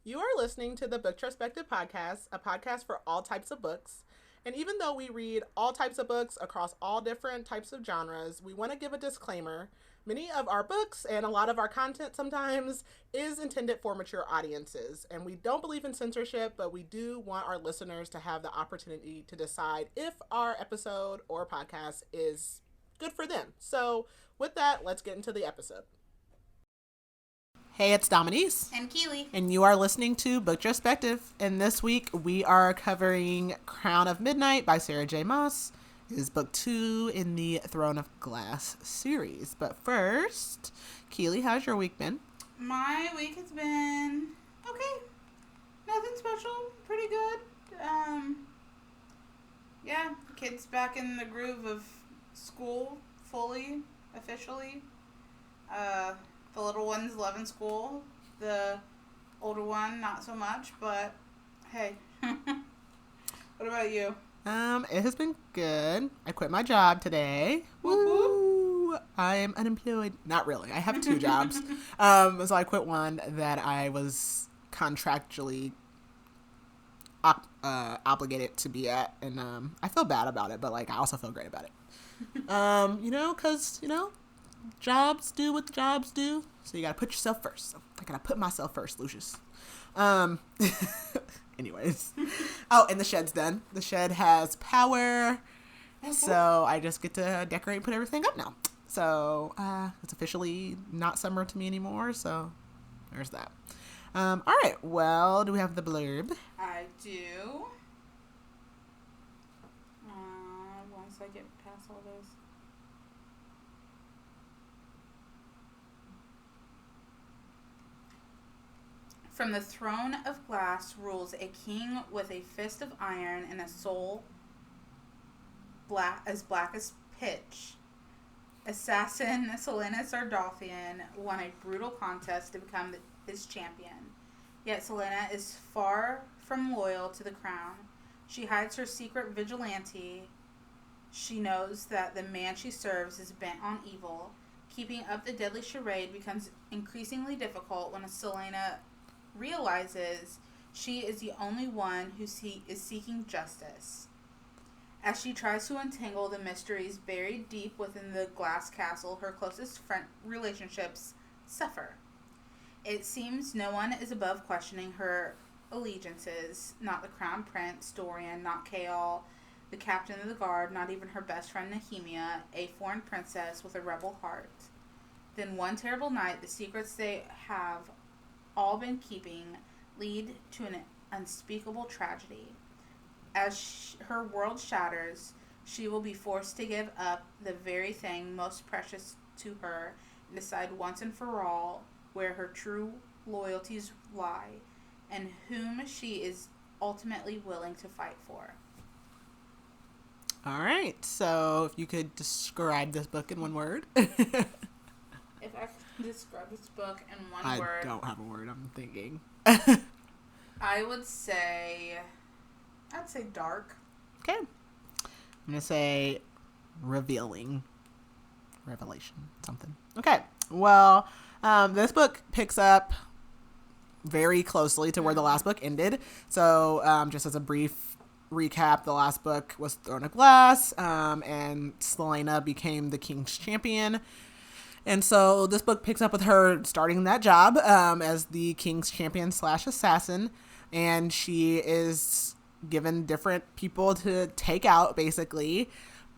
You are listening to the Booktrospective Podcast, a podcast for all types of books. And even though we read all types of books across all different types of genres, we want to give a disclaimer. Many of our books and a lot of our content sometimes is intended for mature audiences. And we don't believe in censorship, but we do want our listeners to have the opportunity to decide if our episode or podcast is good for them. So, with that, let's get into the episode. Hey, it's Dominique. And Keely. And you are listening to Booktrospective. And this week we are covering Crown of Midnight by Sarah J. Maas. It is book 2 in the Throne of Glass series. But first, Keely, how's your week been? My week has been okay. Nothing special. Pretty good. Yeah, kids back in the groove of school fully, officially. The little ones loving school. The older one, not so much, but hey. What about you? It has been good. I quit my job today. Woo! I am unemployed. Not really. I have 2 jobs. So I quit one that I was contractually obligated to be at, and I feel bad about it, but like I also feel great about it. Because jobs do what jobs do, so you gotta put yourself first. So I gotta put myself first, Lucius. Anyways. Oh, and the shed's done. The shed has power, so I just get to decorate and put everything up now. So it's officially not summer to me anymore, so there's that. All right, well, do we have the blurb? I do. Once I get past all those. From the throne of glass rules a king with a fist of iron and a soul black as pitch. Assassin Celaena Sardothien won a brutal contest to become his champion. Yet Celaena is far from loyal to the crown. She hides her secret vigilante. She knows that the man she serves is bent on evil. Keeping up the deadly charade becomes increasingly difficult when Celaena realizes she is the only one who is seeking justice. As she tries to untangle the mysteries buried deep within the glass castle, her closest friend relationships suffer. It seems no one is above questioning her allegiances, not the crown prince, Dorian, not Kael, the captain of the guard, not even her best friend Nehemia, a foreign princess with a rebel heart. Then one terrible night, the secrets they have all been keeping lead to an unspeakable tragedy. As her world shatters, she will be forced to give up the very thing most precious to her and decide once and for all where her true loyalties lie and whom she is ultimately willing to fight for. All right, so if you could describe this book in one word. If I could describe this book in one word... I don't have a word, I'm thinking. I would say... I'd say dark. Okay. I'm going to say revealing. Revelation. Something. Okay. Well, this book picks up very closely to where the last book ended. So, just as a brief recap, the last book was Throne of Glass, and Celaena became the king's champion. And so this book picks up with her starting that job as the king's champion / assassin. And she is given different people to take out, basically.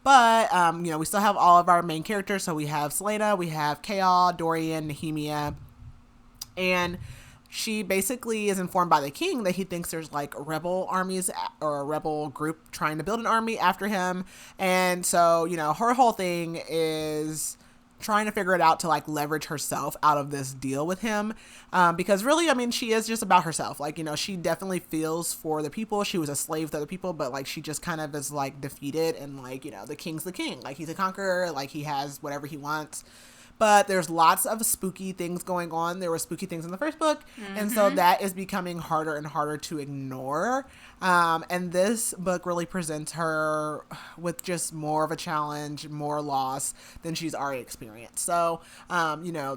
But, we still have all of our main characters. So we have Celaena, we have Kael, Dorian, Nehemia. And she basically is informed by the king that he thinks there's like rebel armies or a rebel group trying to build an army after him. And so, her whole thing is trying to figure it out to like leverage herself out of this deal with him. Because really, she is just about herself. Like, she definitely feels for the people. She was a slave to other people, but like, she just kind of is like defeated and like, the king's the king. Like, he's a conqueror. Like, he has whatever he wants. but there's lots of spooky things going on. There were spooky things in the first book, and so that is becoming harder and harder to ignore. And this book really presents her with just more of a challenge, more loss than she's already experienced. So,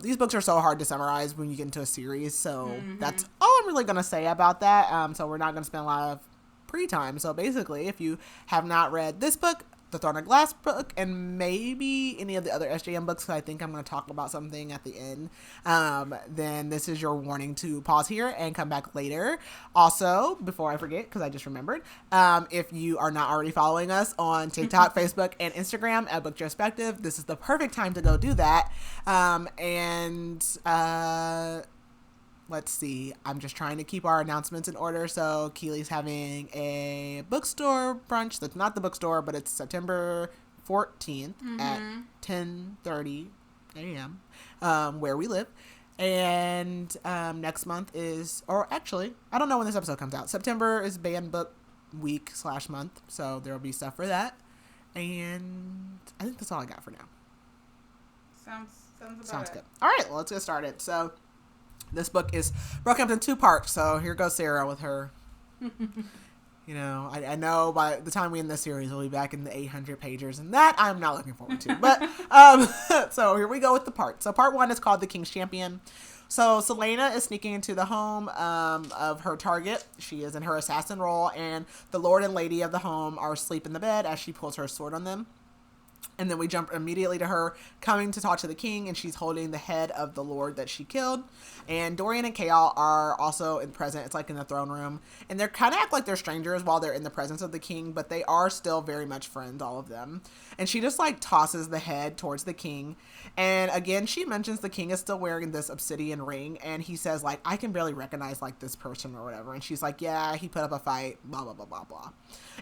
these books are so hard to summarize when you get into a series. So that's all I'm really going to say about that. So we're not going to spend a lot of pre-time. So basically, if you have not read this book, the Throne of Glass book, and maybe any of the other SJM books, because I think I'm going to talk about something at the end, then this is your warning to pause here and come back later. Also, before I forget, because I just remembered, if you are not already following us on TikTok, Facebook, and Instagram at Booktrospective, this is the perfect time to go do that. Let's see. I'm just trying to keep our announcements in order. So Keely's having a bookstore brunch. That's not the bookstore, but it's September 14th at 10:30 a.m. Where we live. And next month is, or actually, I don't know when this episode comes out. September is banned book week / month. So there will be stuff for that. And I think that's all I got for now. Sounds good. All right, well, let's get started. So this book is broken up in 2 parts, so here goes Sarah with her. I know by the time we end this series, we'll be back in the 800 pages, and that I'm not looking forward to. But, so here we go with the part. So part 1 is called The King's Champion. So Celaena is sneaking into the home of her target. She is in her assassin role, and the lord and lady of the home are asleep in the bed as she pulls her sword on them. And then we jump immediately to her coming to talk to the king, and she's holding the head of the lord that she killed. And Dorian and Chaol are also present. It's like in the throne room. And they're kind of act like they're strangers while they're in the presence of the king, but they are still very much friends, all of them. And she just tosses the head towards the king. And again, she mentions the king is still wearing this obsidian ring. And he says, I can barely recognize this person or whatever. And she's like, yeah, he put up a fight, blah, blah, blah, blah, blah.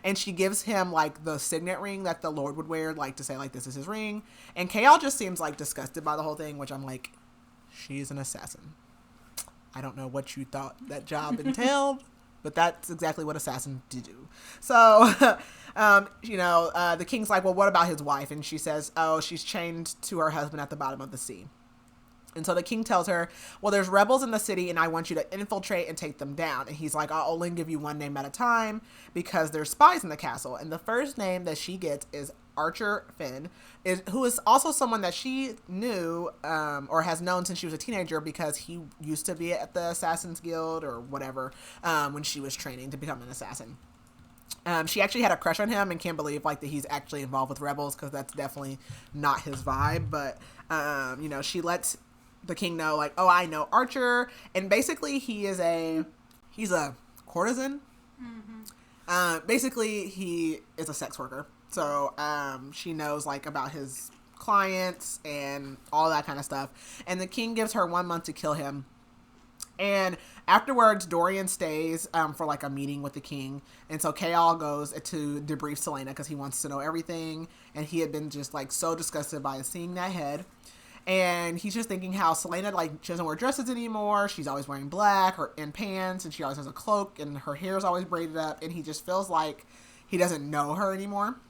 And she gives him the signet ring that the lord would wear, to say this is his ring. And Chaol just seems disgusted by the whole thing, which I'm like, she's an assassin. I don't know what you thought that job entailed, but that's exactly what assassins do. So, the king's like, well, what about his wife? And she says, oh, she's chained to her husband at the bottom of the sea. And so the king tells her, well, there's rebels in the city and I want you to infiltrate and take them down. And he's like, I'll only give you one name at a time because there's spies in the castle. And the first name that she gets is Archer Finn, who is also someone that she knew or has known since she was a teenager because he used to be at the Assassin's Guild or whatever when she was training to become an assassin. She actually had a crush on him and can't believe that he's actually involved with rebels because that's definitely not his vibe. But, she lets the king know oh, I know Archer. And basically he's a courtesan. Basically he is a sex worker. So, she knows about his clients and all that kind of stuff. And the king gives her 1 month to kill him. And afterwards, Dorian stays for a meeting with the king. And so Chaol goes to debrief Celaena because he wants to know everything. And he had been just so disgusted by seeing that head. And he's just thinking how Celaena, she doesn't wear dresses anymore. She's always wearing black and pants. And she always has a cloak. And her hair is always braided up. And he just feels like he doesn't know her anymore.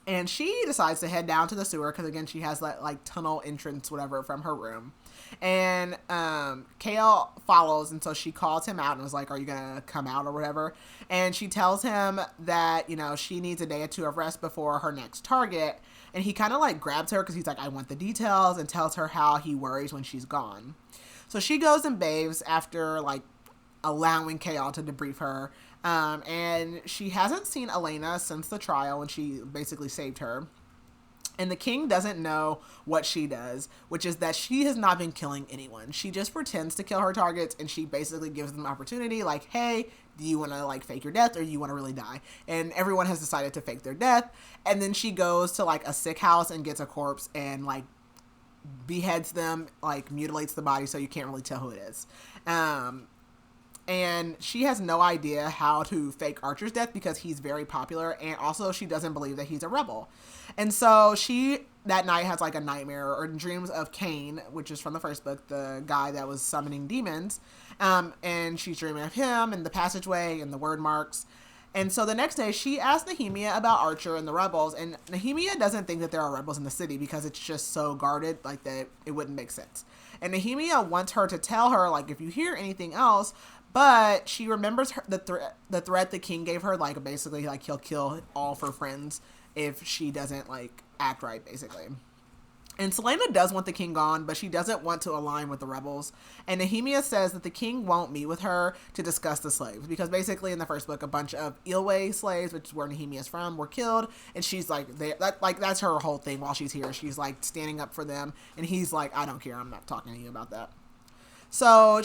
And she decides to head down to the sewer because, again, she has that, tunnel entrance, whatever, from her room. And Chaol follows, and so she calls him out and was like, are you going to come out or whatever? And she tells him that, she needs a day or 2 of rest before her next target. And he kind of, grabs her because he's like, I want the details, and tells her how he worries when she's gone. So she goes and bathes after, allowing Chaol to debrief her. And she hasn't seen Elena since the trial when she basically saved her. And the king doesn't know what she does, which is that she has not been killing anyone. She just pretends to kill her targets, and she basically gives them opportunity, hey, do you want to fake your death or do you want to really die? And everyone has decided to fake their death. And then she goes to a sick house and gets a corpse and beheads them, mutilates the body so you can't really tell who it is. And she has no idea how to fake Archer's death because he's very popular. And also she doesn't believe that he's a rebel. And so she, that night, has a nightmare or dreams of Cain, which is from the first book, the guy that was summoning demons. And she's dreaming of him and the passageway and the word marks. And so the next day, she asks Nehemia about Archer and the rebels, and Nehemia doesn't think that there are rebels in the city because it's just so guarded, like, that it wouldn't make sense. And Nehemia wants her to tell her, like, if you hear anything else, but she remembers the threat the king gave her, like, basically, like, he'll kill all of her friends if she doesn't, like, act right, basically. And Celaena does want the king gone, but she doesn't want to align with the rebels. And Nehemia says that the king won't meet with her to discuss the slaves. Because basically in the first book, a bunch of Ilwe slaves, which is where Nehemia is from, were killed. And she's like, that's her whole thing while she's here. She's like standing up for them. And he's like, I don't care. I'm not talking to you about that. So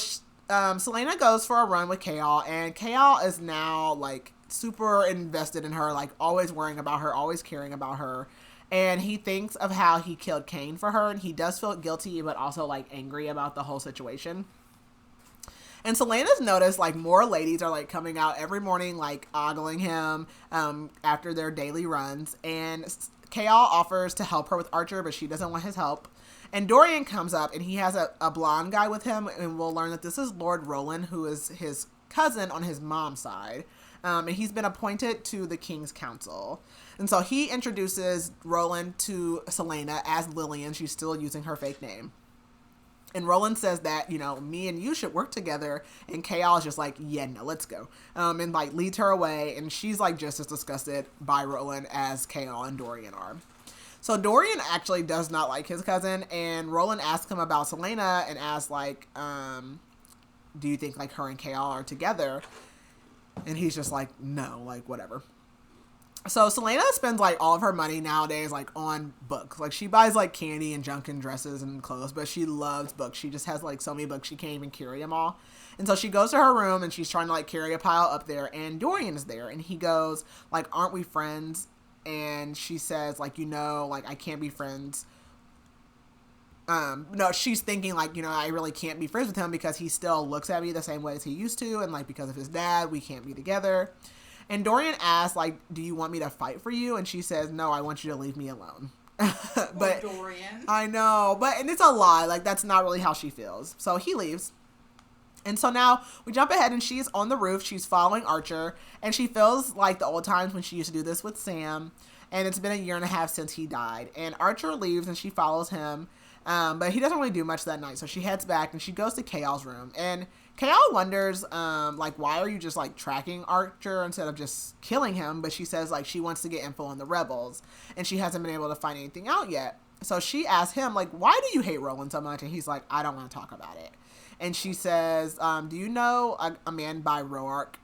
Celaena goes for a run with Chaol. And Chaol is now like super invested in her, like always worrying about her, always caring about her. And he thinks of how he killed Cain for her, and he does feel guilty, but also, like, angry about the whole situation. And Celaena's noticed, like, more ladies are, like, coming out every morning, like, ogling him after their daily runs. And Chaol offers to help her with Archer, but she doesn't want his help. And Dorian comes up, and he has a blonde guy with him, and we'll learn that this is Lord Roland, who is his cousin on his mom's side. And he's been appointed to the King's Council. And so he introduces Roland to Celaena as Lillian. She's still using her fake name. And Roland says that, you know, me and you should work together. And Chaol is just like, yeah, no, let's go. And, like, leads her away. And she's, like, just as disgusted by Roland as Chaol and Dorian are. So Dorian actually does not like his cousin. And Roland asks him about Celaena and asks, like, do you think, like, her and Chaol are together? And he's just like, no, like, whatever. So Celaena spends, like, all of her money nowadays, like, on books. Like, she buys, like, candy and junk and dresses and clothes, but she loves books. She just has, like, so many books she can't even carry them all. And so she goes to her room, and she's trying to, like, carry a pile up there, and Dorian is there. And he goes, like, aren't we friends? And she says, like, you know, like, I can't be friends. No, she's thinking, like, you know, I really can't be friends with him because he still looks at me the same way as he used to, and, like, because of his dad, we can't be together. And Dorian asks, like, do you want me to fight for you? And she says, no, I want you to leave me alone. But Dorian. I know, and it's a lie. Like, that's not really how she feels. So he leaves. And so now we jump ahead, and she's on the roof. She's following Archer, and she feels like the old times when she used to do this with Sam. And it's been 1.5 years since he died. And Archer leaves, and she follows him. But he doesn't really do much that night. So she heads back, and she goes to Chaol's room. And Chaol wonders, like, why are you just, like, tracking Archer instead of just killing him? But she says, like, she wants to get info on the rebels. And she hasn't been able to find anything out yet. So she asks him, like, why do you hate Roland so much? And he's like, I don't want to talk about it. And she says, do you know a man by Roark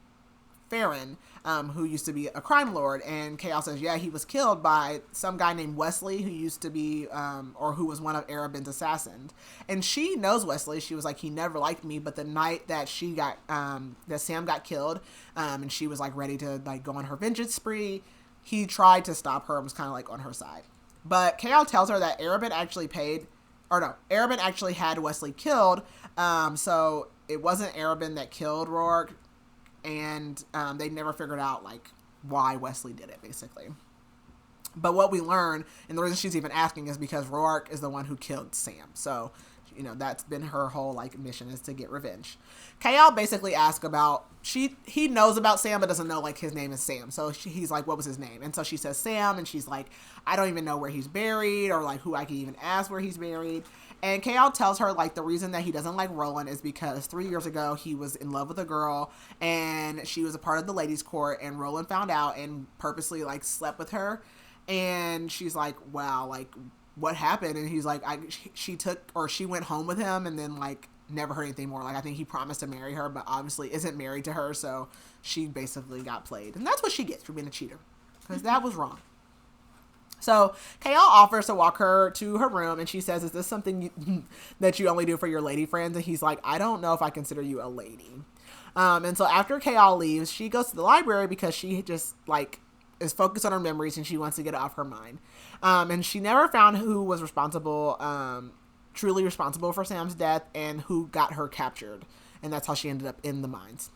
Farron, who used to be a crime lord? And Chaol says, yeah, he was killed by some guy named Wesley, who used to be, or who was one of Arabin's assassins. And she knows Wesley. She was like, he never liked me, but the night that she got, that Sam got killed, and she was, like, ready to, like, go on her vengeance spree, he tried to stop her and was kind of, like, on her side. But Chaol tells her that Arabin actually had Wesley killed, so it wasn't Arabin that killed Roark. And they never figured out, like, why Wesley did it, basically. But what we learn, and the reason she's even asking, is because Roark is the one who killed Sam. So, you know, that's been her whole, like, mission, is to get revenge. Chaol basically asks about, he knows about Sam, but doesn't know, like, his name is Sam. So he's like, what was his name? And so she says Sam, and she's like, I don't even know where he's buried, or, like, who I can even ask where he's buried. And Chaol tells her, like, the reason that he doesn't like Roland is because 3 years ago he was in love with a girl, and she was a part of the ladies' court, and Roland found out and purposely, like, slept with her. And she's like, wow, like, what happened? And he's like, she went home with him, and then, like, never heard anything more. Like, I think he promised to marry her, but obviously isn't married to her, so she basically got played. And that's what she gets for being a cheater, because that was wrong. So Chaol offers to walk her to her room, and she says, is this something that you only do for your lady friends? And he's like, I don't know if I consider you a lady. And so after Chaol leaves, she goes to the library because she just, like, is focused on her memories, and she wants to get it off her mind. And she never found who was truly responsible for Sam's death and who got her captured. And that's how she ended up in the mines.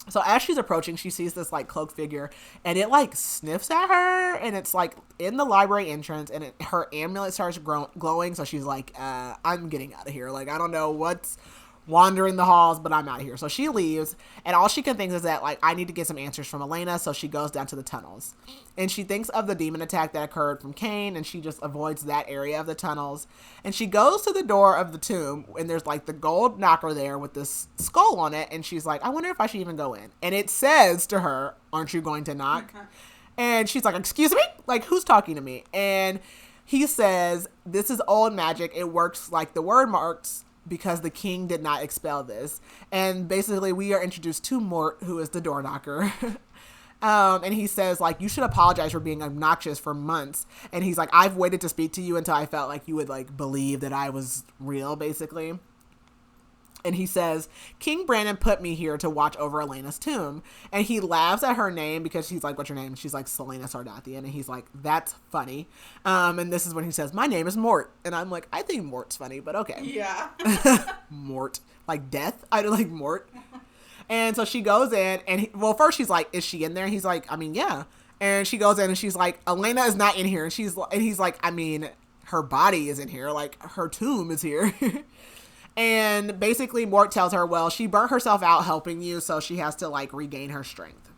So as she's approaching, she sees this, like, cloaked figure, and it, like, sniffs at her, and it's, like, in the library entrance, and her amulet starts glowing, so she's like, I'm getting out of here. Like, I don't know what's wandering the halls, but I'm out of here. So she leaves, and all she can think is that, like, I need to get some answers from Celaena, so she goes down to the tunnels. And she thinks of the demon attack that occurred from Cain, and she just avoids that area of the tunnels. And she goes to the door of the tomb, and there's, like, the gold knocker there with this skull on it, and she's like, I wonder if I should even go in. And it says to her, aren't you going to knock? And she's like, excuse me? Like, who's talking to me? And he says, this is old magic. It works like the word marks, because the king did not expel this. And basically we are introduced to Mort, who is the door knocker. And he says, like, you should apologize for being obnoxious for months. And he's like, I've waited to speak to you until I felt like you would, like, believe that I was real, basically. And he says, King Brandon put me here to watch over Celaena's tomb. And he laughs at her name because he's like, what's your name? And she's like, Celaena Sardothien. And he's like, that's funny. And this is when he says, my name is Mort. And I'm like, I think Mort's funny, but okay. Yeah. Mort. Like death? I don't like Mort. And so she goes in and, first she's like, is she in there? And he's like, I mean, yeah. And she goes in and she's like, Celaena is not in here. And he's like, I mean, her body is in here. Like, her tomb is here. And basically Mort tells her, well, she burnt herself out helping you, so she has to, like, regain her strength.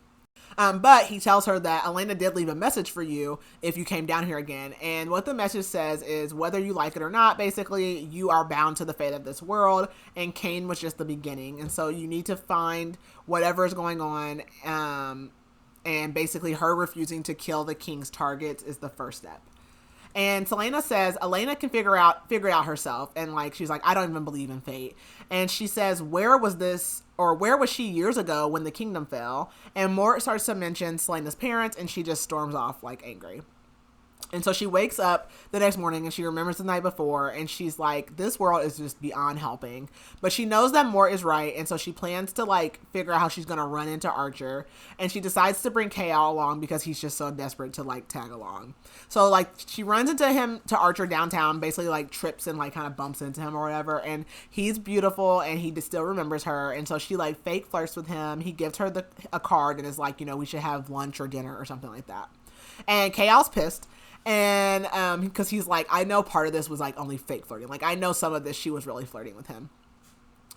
But he tells her that Celaena did leave a message for you if you came down here again. And what the message says is, whether you like it or not, basically, you are bound to the fate of this world. And Cain was just the beginning. And so you need to find whatever is going on. And basically her refusing to kill the king's targets is the first step. And Celaena says Celaena can figure out herself. And, like, she's like, I don't even believe in fate. And she says, where was she years ago when the kingdom fell? And Mort starts to mention Celaena's parents, and she just storms off, like, angry. And so she wakes up the next morning and she remembers the night before, and she's like, this world is just beyond helping. But she knows that Mort is right, and so she plans to, like, figure out how she's going to run into Archer. And she decides to bring K.O. along because he's just so desperate to, like, tag along. So, like, she runs into Archer downtown, basically, like, trips and, like, kind of bumps into him or whatever. And he's beautiful and he still remembers her. And so she, like, fake flirts with him. He gives her a card and is like, you know, we should have lunch or dinner or something like that. And K.O.'s pissed. And because he's like, I know part of this was, like, only fake flirting. Like, I know some of this she was really flirting with him.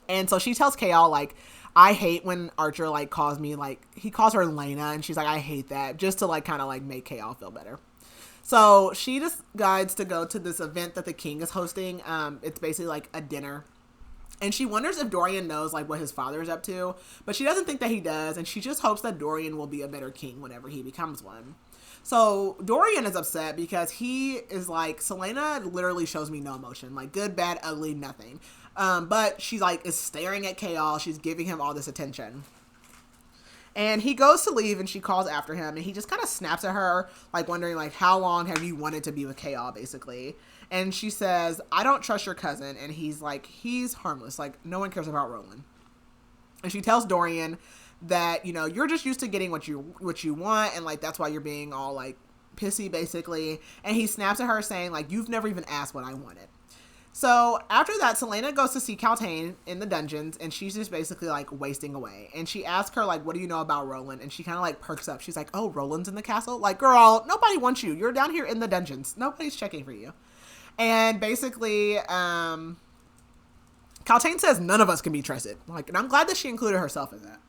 And so she tells K.O., like, I hate when Archer, like, calls me, like, he calls her Lena, and she's like, I hate that, just to, like, kind of, like, make K.O. feel better. So she decides to go to this event that the king is hosting. It's basically, like, a dinner. And she wonders if Dorian knows, like, what his father is up to. But she doesn't think that he does, and she just hopes that Dorian will be a better king whenever he becomes one. So Dorian is upset because he is like, Celaena literally shows me no emotion, like, good, bad, ugly, nothing. But she's like, is staring at K.O. She's giving him all this attention. And he goes to leave and she calls after him, and he just kind of snaps at her, like, wondering, like, how long have you wanted to be with K.O., basically. And she says, I don't trust your cousin. And he's like, he's harmless. Like, no one cares about Roland. And she tells Dorian that, you know, you're just used to getting what you want, and, like, that's why you're being all, like, pissy, basically. And he snaps at her saying, like, you've never even asked what I wanted. So after that, Celaena goes to see Celaena in the dungeons, and she's just basically, like, wasting away. And she asks her, like, what do you know about Roland? And she kind of, like, perks up. She's like, oh, Roland's in the castle? Like, girl, nobody wants you. You're down here in the dungeons. Nobody's checking for you. And basically, Celaena says none of us can be trusted. Like, and I'm glad that she included herself in that.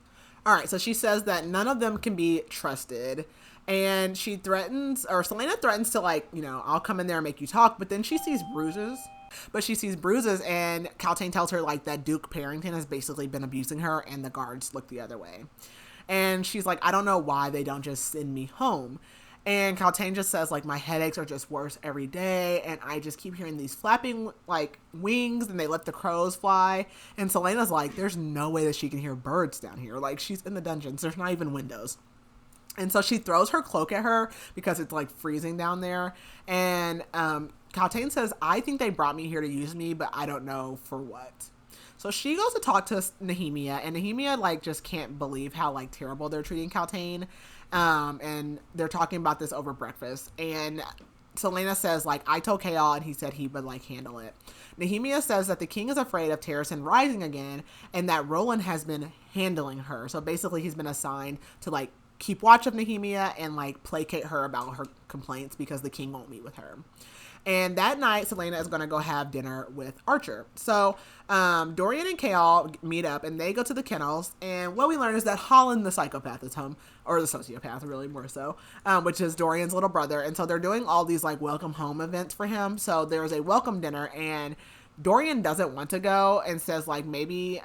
All right, so she says that none of them can be trusted, and she threatens, or Celaena threatens to, like, you know, I'll come in there and make you talk, but then she sees bruises. And Celaena tells her, like, that Duke Parrington has basically been abusing her, and the guards look the other way. And she's like, I don't know why they don't just send me home. And Celaena just says, like, my headaches are just worse every day, and I just keep hearing these flapping, like, wings, and they let the crows fly. And Celaena's like, there's no way that she can hear birds down here. Like, she's in the dungeons. There's not even windows. And so she throws her cloak at her because it's, like, freezing down there. And Celaena says, I think they brought me here to use me, but I don't know for what. So she goes to talk to Nehemia, and Nehemia, like, just can't believe how, like, terrible they're treating Celaena. And they're talking about this over breakfast. And Celaena says, like, I told K.O. and he said he would, like, handle it. Nehemia says that the king is afraid of Terrasen rising again, and that Roland has been handling her. So basically he's been assigned to, like, keep watch of Nehemia and, like, placate her about her complaints because the king won't meet with her. And that night, Celaena is going to go have dinner with Archer. So Dorian and Chaol meet up, and they go to the kennels. And what we learn is that Holland, the psychopath, is home, or the sociopath, really more so, which is Dorian's little brother. And so they're doing all these like welcome home events for him. So there's a welcome dinner, and Dorian doesn't want to go and says like maybe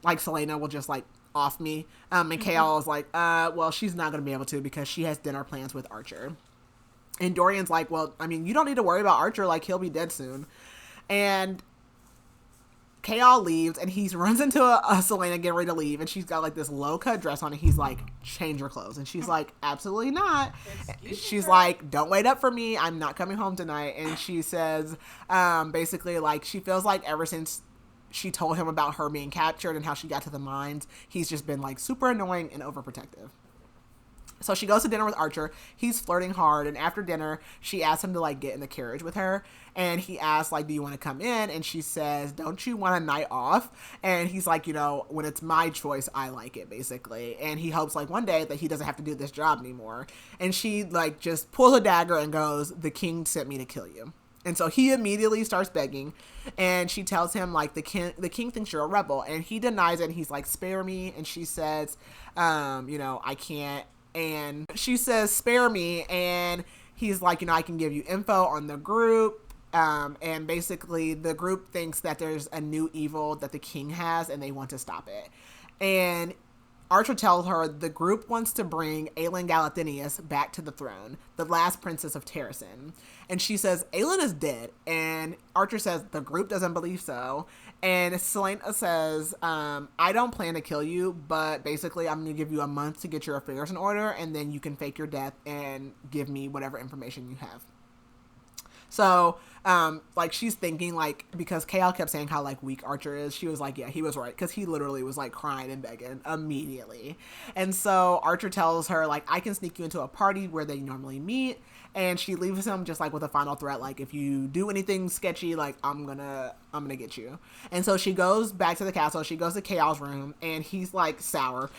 like Celaena will just like off me. And Chaol is like, well, she's not going to be able to because she has dinner plans with Archer. And Dorian's like, well, I mean, you don't need to worry about Archer. Like, he'll be dead soon. And Chaol leaves, and he runs into a Celaena getting ready to leave, and she's got, like, this low-cut dress on, and he's like, change your clothes. And she's like, absolutely not. She's like, don't wait up for me. I'm not coming home tonight. And she says, basically, like, she feels like ever since she told him about her being captured and how she got to the mines, he's just been, like, super annoying and overprotective. So she goes to dinner with Archer. He's flirting hard. And after dinner, she asks him to, like, get in the carriage with her. And he asks, like, do you want to come in? And she says, don't you want a night off? And he's like, you know, when it's my choice, I like it, basically. And he hopes, like, one day that he doesn't have to do this job anymore. And she, like, just pulls a dagger and goes, the king sent me to kill you. And so he immediately starts begging. And she tells him, like, the king thinks you're a rebel. And he denies it. And he's like, spare me. And she says, you know, I can't. And she says, spare me. And he's like, you know, I can give you info on the group. And basically the group thinks that there's a new evil that the king has and they want to stop it. And Archer tells her the group wants to bring Aelin Galathynius back to the throne, the last princess of Terrasen. And she says, Aelin is dead. And Archer says, the group doesn't believe so. And Celaena says, I don't plan to kill you, but basically I'm going to give you a month to get your affairs in order, and then you can fake your death and give me whatever information you have. So, like, she's thinking, like, because Chaol kept saying how, like, weak Archer is, she was like, yeah, he was right, because he literally was, like, crying and begging immediately. And so Archer tells her, like, I can sneak you into a party where they normally meet, and she leaves him just, like, with a final threat, like, if you do anything sketchy, like, I'm gonna get you. And so she goes back to the castle, she goes to Chaol's room, and he's, like, sour,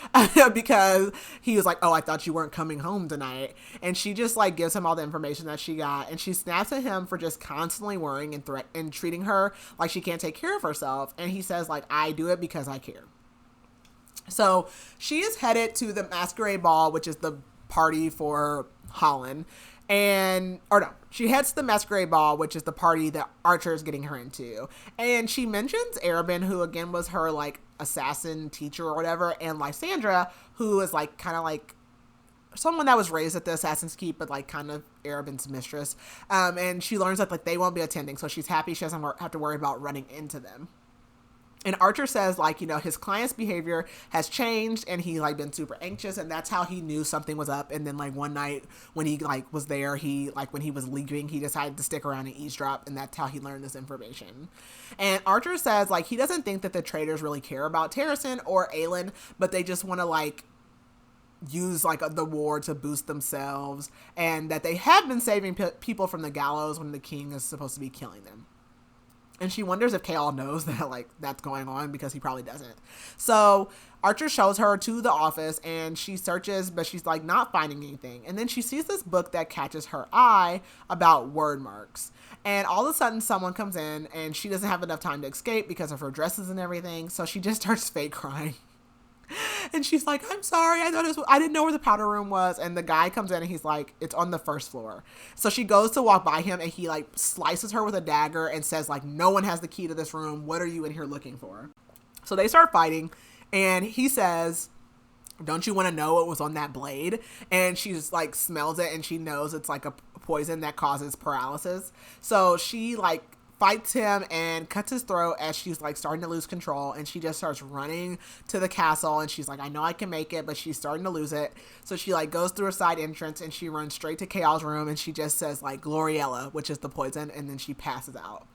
because he was like, oh, I thought you weren't coming home tonight. And she just, like, gives him all the information that she got, and she snaps at him for just constantly worrying and treating her like she can't take care of herself. And he says, like, I do it because I care. So she is headed to the masquerade ball, which is the party for Holland. She heads to the masquerade ball, which is the party that Archer is getting her into. And she mentions Arobynn, who again was her, like, assassin teacher or whatever, and Lysandra, who is, like, kind of like someone that was raised at the Assassin's Keep, but, like, kind of Arobynn's mistress. And she learns that, like, they won't be attending, so she's happy she doesn't have to worry about running into them. And Archer says, like, you know, his client's behavior has changed and he, like, been super anxious, and that's how he knew something was up. And then, like, one night when he, like, was there, he, like, when he was leaving, he decided to stick around and eavesdrop, and that's how he learned this information. And Archer says, like, he doesn't think that the traitors really care about Terrasen or Aelin, but they just want to, like, use, like, the war to boost themselves, and that they have been saving people from the gallows when the king is supposed to be killing them. And she wonders if Chaol knows that, like, that's going on, because he probably doesn't. So Archer shows her to the office, and she searches, but she's, like, not finding anything. And then she sees this book that catches her eye about word marks. And all of a sudden someone comes in, and she doesn't have enough time to escape because of her dresses and everything. So she just starts fake crying. And she's like, I'm sorry, I didn't know where the powder room was. And the guy comes in and he's like, it's on the first floor. So she goes to walk by him, and he, like, slices her with a dagger and says, like, no one has the key to this room. What are you in here looking for? So they start fighting, and he says, don't you want to know what was on that blade? And she's, like, smells it, and she knows it's, like, a poison that causes paralysis. So she, like, fights him and cuts his throat as she's, like, starting to lose control, and she just starts running to the castle, and she's like, I know I can make it, but she's starting to lose it. So she, like, goes through a side entrance, and she runs straight to Chaol's room, and she just says, like, Gloriella, which is the poison, and then she passes out.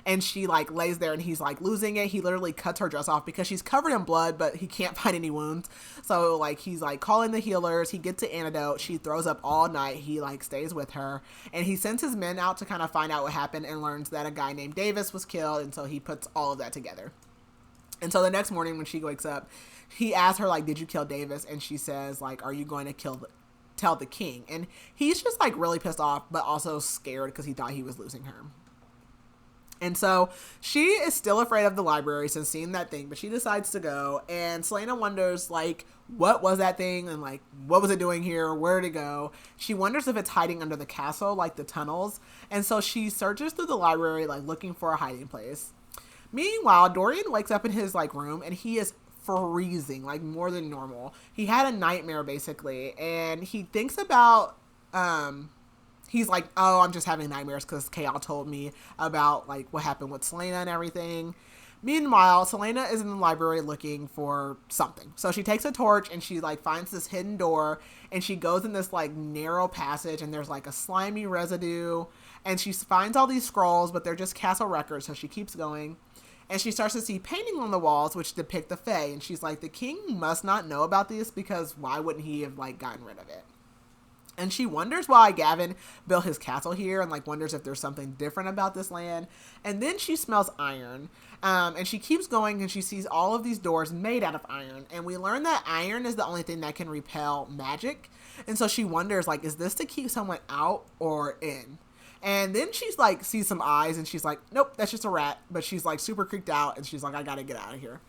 And she, like, lays there, and he's, like, losing it. He literally cuts her dress off because she's covered in blood, but he can't find any wounds. So, like, he's, like, calling the healers. He gets the antidote. She throws up all night. He, like, stays with her. And he sends his men out to kind of find out what happened, and learns that a guy named Davis was killed. And so he puts all of that together. And so the next morning when she wakes up, he asks her, like, did you kill Davis? And she says, like, are you going to kill tell the king. And he's just like really pissed off, but also scared because he thought he was losing her. And so she is still afraid of the library since seeing that thing, but she decides to go. And Celaena wonders, like, what was that thing? And, like, what was it doing here? Where did it go? She wonders if it's hiding under the castle, like the tunnels. And so she searches through the library, like, looking for a hiding place. Meanwhile, Dorian wakes up in his, like, room, and he is freezing, like, more than normal. He had a nightmare, basically. And he thinks about, he's like, oh, I'm just having nightmares because Chaol told me about, like, what happened with Celaena and everything. Meanwhile, Celaena is in the library looking for something. So she takes a torch and she, like, finds this hidden door, and she goes in this, like, narrow passage, and there's, like, a slimy residue, and she finds all these scrolls, but they're just castle records, so she keeps going. And she starts to see painting on the walls which depict the Fae, and she's like, the king must not know about this because why wouldn't he have, like, gotten rid of it? And she wonders why Gavin built his castle here, and, like, wonders if there's something different about this land. And then she smells iron. And she keeps going, and she sees all of these doors made out of iron. And we learn that iron is the only thing that can repel magic. And so she wonders, like, is this to keep someone out or in? And then she's, like, sees some eyes, and she's like, nope, that's just a rat. But she's, like, super creeped out, and she's like, I gotta get out of here.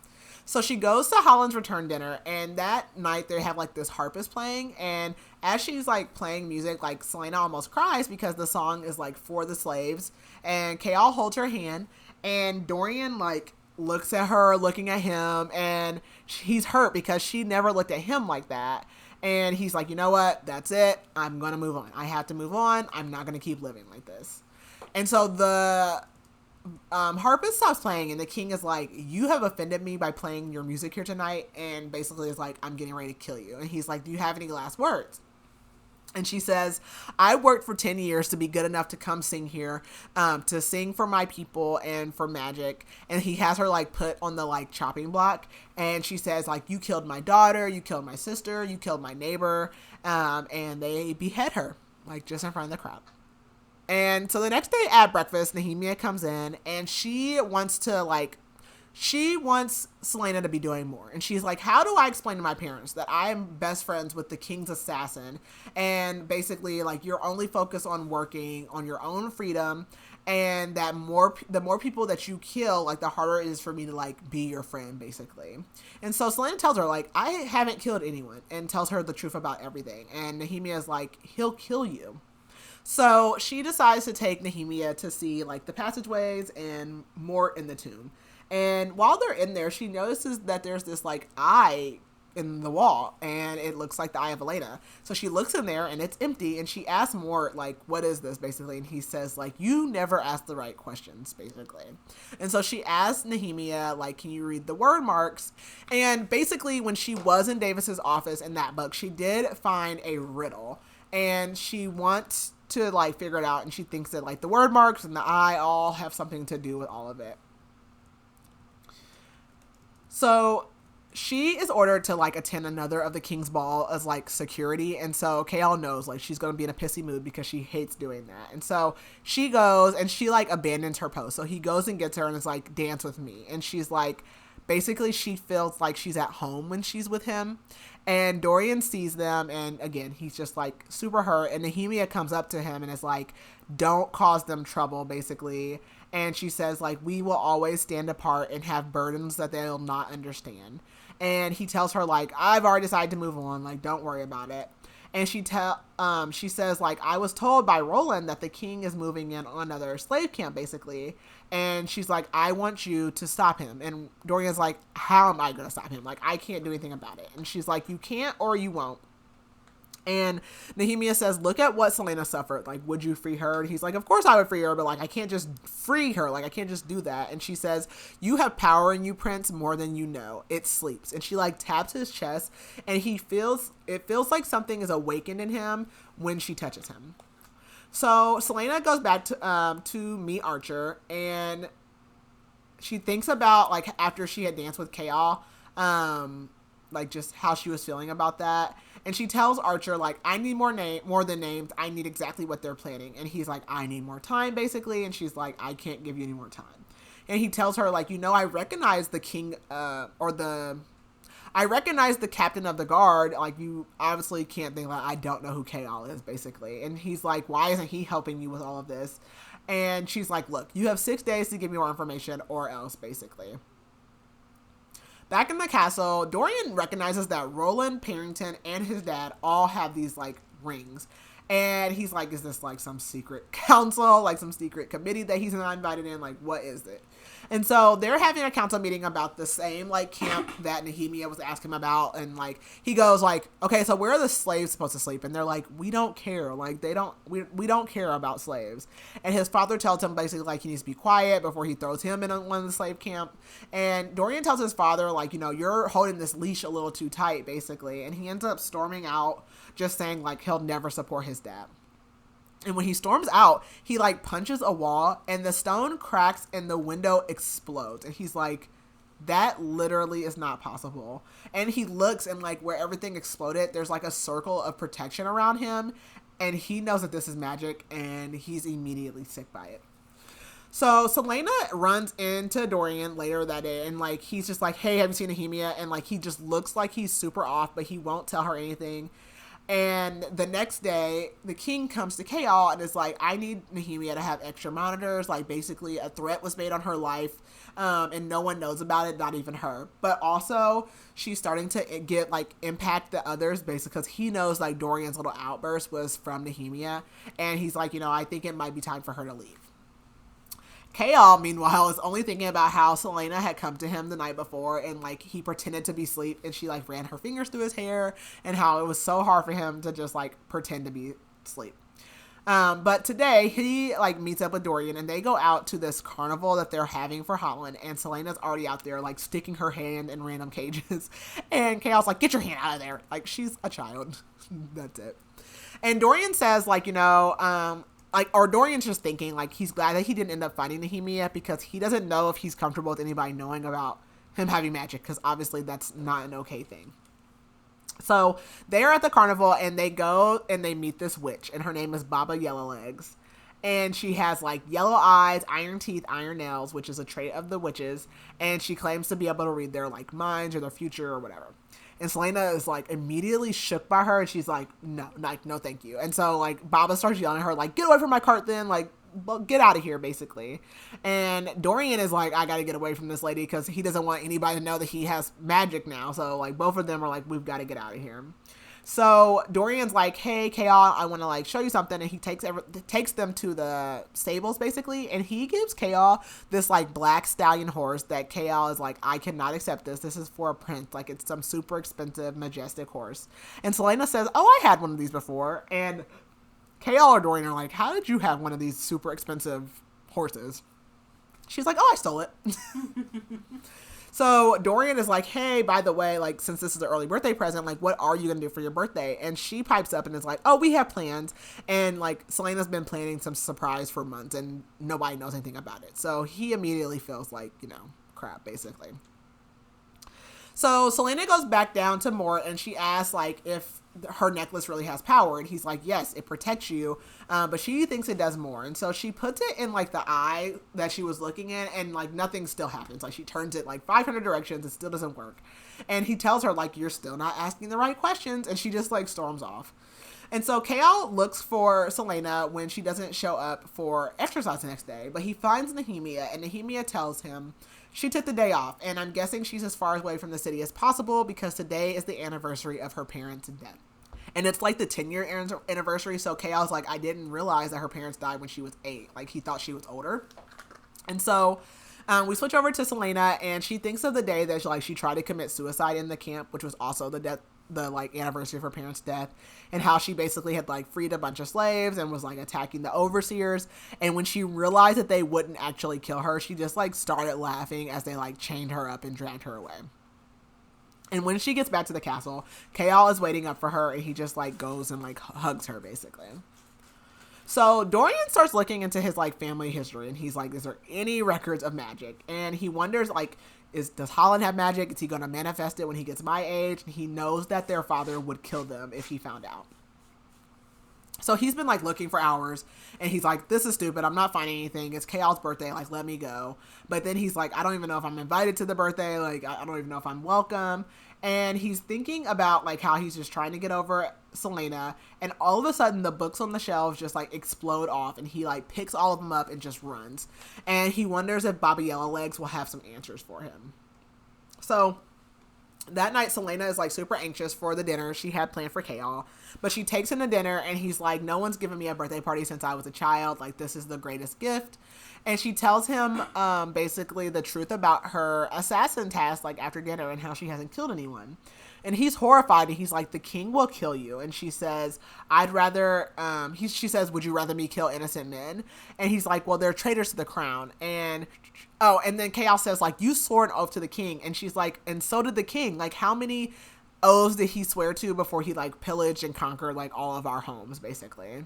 So she goes to Holland's return dinner, and that night they have, like, this harpist playing, and as she's, like, playing music, like, Celaena almost cries because the song is, like, for the slaves, and Chaol holds her hand, and Dorian, like, looks at her, looking at him, and he's hurt because she never looked at him like that, and he's like, you know what, that's it, I'm gonna move on. I have to move on. I'm not gonna keep living like this. And so the harpist stops playing, and the king is like, you have offended me by playing your music here tonight, and basically is like, I'm getting ready to kill you. And he's like, do you have any last words? And she says, I worked for 10 years to be good enough to come sing here, to sing for my people and for magic. And he has her, like, put on the, like, chopping block. And she says, like, you killed my daughter, you killed my sister, you killed my neighbor. And they behead her, like, just in front of the crowd. And so the next day at breakfast, Nehemia comes in, and she wants Celaena to be doing more. And she's like, how do I explain to my parents that I am best friends with the king's assassin? And basically, like, you're only focused on working on your own freedom, and that the more people that you kill, like, the harder it is for me to, like, be your friend, basically. And so Celaena tells her, like, I haven't killed anyone, and tells her the truth about everything. And Nehemia is like, he'll kill you. So she decides to take Nehemia to see, like, the passageways and more in the tomb. And while they're in there, she notices that there's this, like, eye in the wall, and it looks like the Eye of Elena. So she looks in there, and it's empty, and she asks Mort, like, what is this, basically? And he says, like, you never ask the right questions, basically. And so she asks Nehemia, like, can you read the word marks? And basically, when she was in Davis's office in that book, she did find a riddle, and she wants to, like, figure it out, and she thinks that, like, the word marks and the eye all have something to do with all of it. So she is ordered to, like, attend another of the king's ball as, like, security, and so Chaol knows, like, she's going to be in a pissy mood because she hates doing that. And so she goes, and she, like, abandons her post. So he goes and gets her and is like, dance with me. And she's like, basically she feels like she's at home when she's with him. And Dorian sees them, and again, he's just, like, super hurt. And Nehemia comes up to him and is like, don't cause them trouble, basically. And she says, like, we will always stand apart and have burdens that they'll not understand. And he tells her, like, I've already decided to move on, like, don't worry about it. And she says, like, I was told by Roland that the king is moving in on another slave camp, basically. And she's like, I want you to stop him. And Dorian's like, how am I going to stop him? Like, I can't do anything about it. And she's like, you can't or you won't. And Nehemia says, look at what Celaena suffered. Like, would you free her? And he's like, of course I would free her, but, like, I can't just free her. Like, I can't just do that. And she says, you have power in you, Prince, more than you know. It sleeps. And she, like, taps his chest, and it feels like something is awakened in him when she touches him. So Celaena goes back to meet Archer, and she thinks about, like, after she had danced with Chaol, like, just how she was feeling about that. And she tells Archer, like, I need more than names. I need exactly what they're planning. And he's like, I need more time, basically. And she's like, I can't give you any more time. And he tells her, like, you know, I recognize the king, I recognize the captain of the guard. Like, you obviously can't think, like, I don't know who Kaol is, basically. And he's like, why isn't he helping you with all of this? And she's like, look, you have 6 days to give me more information or else, basically. Back in the castle, Dorian recognizes that Roland, Parrington, and his dad all have these, like, rings. And he's like, is this, like, some secret council, like, some secret committee that he's not invited in? Like, what is it? And so they're having a council meeting about the same, like, camp that Nehemia was asking him about. And, like, he goes, like, okay, so where are the slaves supposed to sleep? And they're like, we don't care. Like, we don't care about slaves. And his father tells him basically, like, he needs to be quiet before he throws him in one of the slave camp. And Dorian tells his father, like, you know, you're holding this leash a little too tight, basically. And he ends up storming out, just saying, like, he'll never support his dad. And when he storms out, he, like, punches a wall, and the stone cracks, and the window explodes. And he's like, that literally is not possible. And he looks, and, like, where everything exploded, there's, like, a circle of protection around him. And he knows that this is magic, and he's immediately sick by it. So Celaena runs into Dorian later that day, and, like, he's just like, hey, have you seen Nehemia? And, like, he just looks like he's super off, but he won't tell her anything. And the next day, the king comes to Kaol and is like, I need Nehemia to have extra monitors. Like, basically, a threat was made on her life, and no one knows about it, not even her. But also, she's starting to get, like, impact the others, basically, because he knows, like, Dorian's little outburst was from Nehemia. And he's like, you know, I think it might be time for her to leave. Kaol, meanwhile, is only thinking about how Celaena had come to him the night before and, like, he pretended to be asleep and she, like, ran her fingers through his hair and how it was so hard for him to just, like, pretend to be asleep. But today, he, like, meets up with Dorian and they go out to this carnival that they're having for Holland, and Celaena's already out there, like, sticking her hand in random cages. And Kaol's like, get your hand out of there. Like, she's a child. That's it. And Dorian says, like, you know, or Dorian's just thinking, like, he's glad that he didn't end up finding Nehemia because he doesn't know if he's comfortable with anybody knowing about him having magic, because obviously that's not an okay thing. So they're at the carnival and they go and they meet this witch, and her name is Baba Yellowlegs. And she has, like, yellow eyes, iron teeth, iron nails, which is a trait of the witches. And she claims to be able to read their, like, minds or their future or whatever. And Celaena is, like, immediately shook by her, and she's like, no, like, no, thank you. And so, like, Baba starts yelling at her, like, get away from my cart then, like, well, get out of here, basically. And Dorian is like, I gotta get away from this lady, because he doesn't want anybody to know that he has magic now. So, like, both of them are like, we've got to get out of here. So Dorian's like, hey, Kaol, I want to, like, show you something. And he takes them to the stables, basically. And he gives Kaol this, like, black stallion horse that Kaol is like, I cannot accept this. This is for a prince. Like, it's some super expensive, majestic horse. And Celaena says, oh, I had one of these before. And Kaol or Dorian are like, how did you have one of these super expensive horses? She's like, oh, I stole it. So Dorian is like, hey, by the way, like, since this is an early birthday present, like, what are you going to do for your birthday? And she pipes up and is like, oh, we have plans. And, like, Celaena's been planning some surprise for months and nobody knows anything about it. So he immediately feels like, you know, crap, basically. So Celaena goes back down to Mort and she asks, like, if her necklace really has power. And he's like, yes, it protects you. But she thinks it does more. And so she puts it in, like, the eye that she was looking in, and, like, nothing still happens. Like, she turns it, like, 500 directions. It still doesn't work. And he tells her, like, you're still not asking the right questions. And she just, like, storms off. And so Kaol looks for Celaena when she doesn't show up for exercise the next day. But he finds Nehemia, and Nehemia tells him she took the day off. And I'm guessing she's as far away from the city as possible because today is the anniversary of her parents' death. And it's, like, the 10-year anniversary, so Kaol's like, I didn't realize that her parents died when she was 8. Like, he thought she was older. And so we switch over to Celaena, and she thinks of the day that, like, she tried to commit suicide in the camp, which was also the like, anniversary of her parents' death, and how she basically had, like, freed a bunch of slaves and was, like, attacking the overseers. And when she realized that they wouldn't actually kill her, she just, like, started laughing as they, like, chained her up and dragged her away. And when she gets back to the castle, Kaol is waiting up for her, and he just, like, goes and, like, hugs her, basically. So Dorian starts looking into his, like, family history, and he's like, is there any records of magic? And he wonders, like, does Holland have magic? Is he going to manifest it when he gets my age? And he knows that their father would kill them if he found out. So he's been like looking for hours, and he's like, this is stupid. I'm not finding anything. It's Chaol's birthday. Like, let me go. But then he's like, I don't even know if I'm invited to the birthday. Like, I don't even know if I'm welcome. And he's thinking about like how he's just trying to get over Celaena. And all of a sudden the books on the shelves just like explode off, and he like picks all of them up and just runs. And he wonders if Baba Yellowlegs will have some answers for him. So that night, Celaena is like super anxious for the dinner she had planned for Chaol, but she takes him to dinner, and he's like, no one's given me a birthday party since I was a child. Like, this is the greatest gift. And she tells him basically the truth about her assassin task, like after dinner, and how she hasn't killed anyone. And he's horrified, and he's like, the king will kill you. And she says, I'd rather, she says, would you rather me kill innocent men? And he's like, well, they're traitors to the crown. And then Chaol says, like, you swore an oath to the king. And she's like, and so did the king. Like, how many oaths did he swear to before he like pillaged and conquered like all of our homes, basically?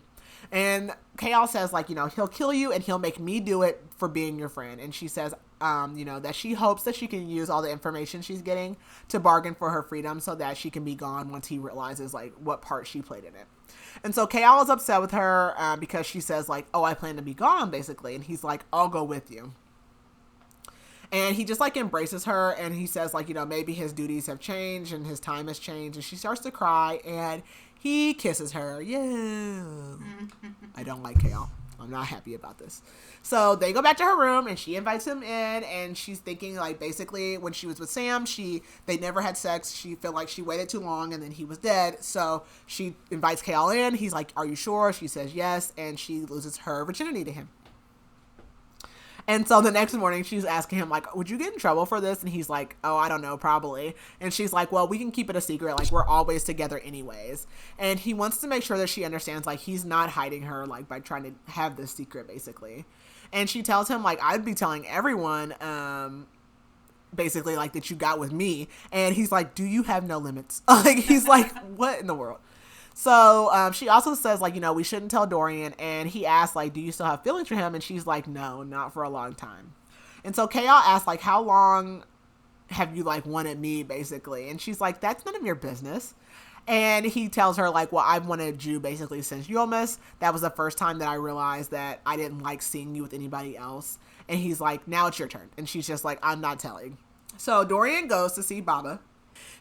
And Chaol says, like, he'll kill you, and he'll make me do it for being your friend. And she says, that she hopes that she can use all the information she's getting to bargain for her freedom so that she can be gone once he realizes like what part she played in it. And so Chaol is upset with her because she says like, oh, I plan to be gone, basically. And he's like, I'll go with you. And he just like embraces her, and he says like, maybe his duties have changed and his time has changed. And she starts to cry, and he kisses her. Yeah. I don't like Chaol. I'm not happy about this. So they go back to her room, and she invites him in, and she's thinking like, basically when she was with Sam, they never had sex. She felt like she waited too long, and then he was dead. So she invites Chaol in. He's like, are you sure? She says yes. And she loses her virginity to him. And so the next morning she's asking him like, would you get in trouble for this? And he's like, oh, I don't know, probably. And she's like, well, we can keep it a secret. Like, we're always together anyways. And he wants to make sure that she understands like he's not hiding her like by trying to have this secret, basically. And she tells him like, I'd be telling everyone basically like that you got with me. And he's like, do you have no limits? Like, he's like, what in the world? So she also says, like, we shouldn't tell Dorian. And he asks, like, do you still have feelings for him? And she's like, no, not for a long time. And so Chaol asks, like, how long have you, like, wanted me, basically? And she's like, that's none of your business. And he tells her, like, well, I've wanted you, basically, since Yomas. That was the first time that I realized that I didn't like seeing you with anybody else. And he's like, now it's your turn. And she's just like, I'm not telling. So Dorian goes to see Baba.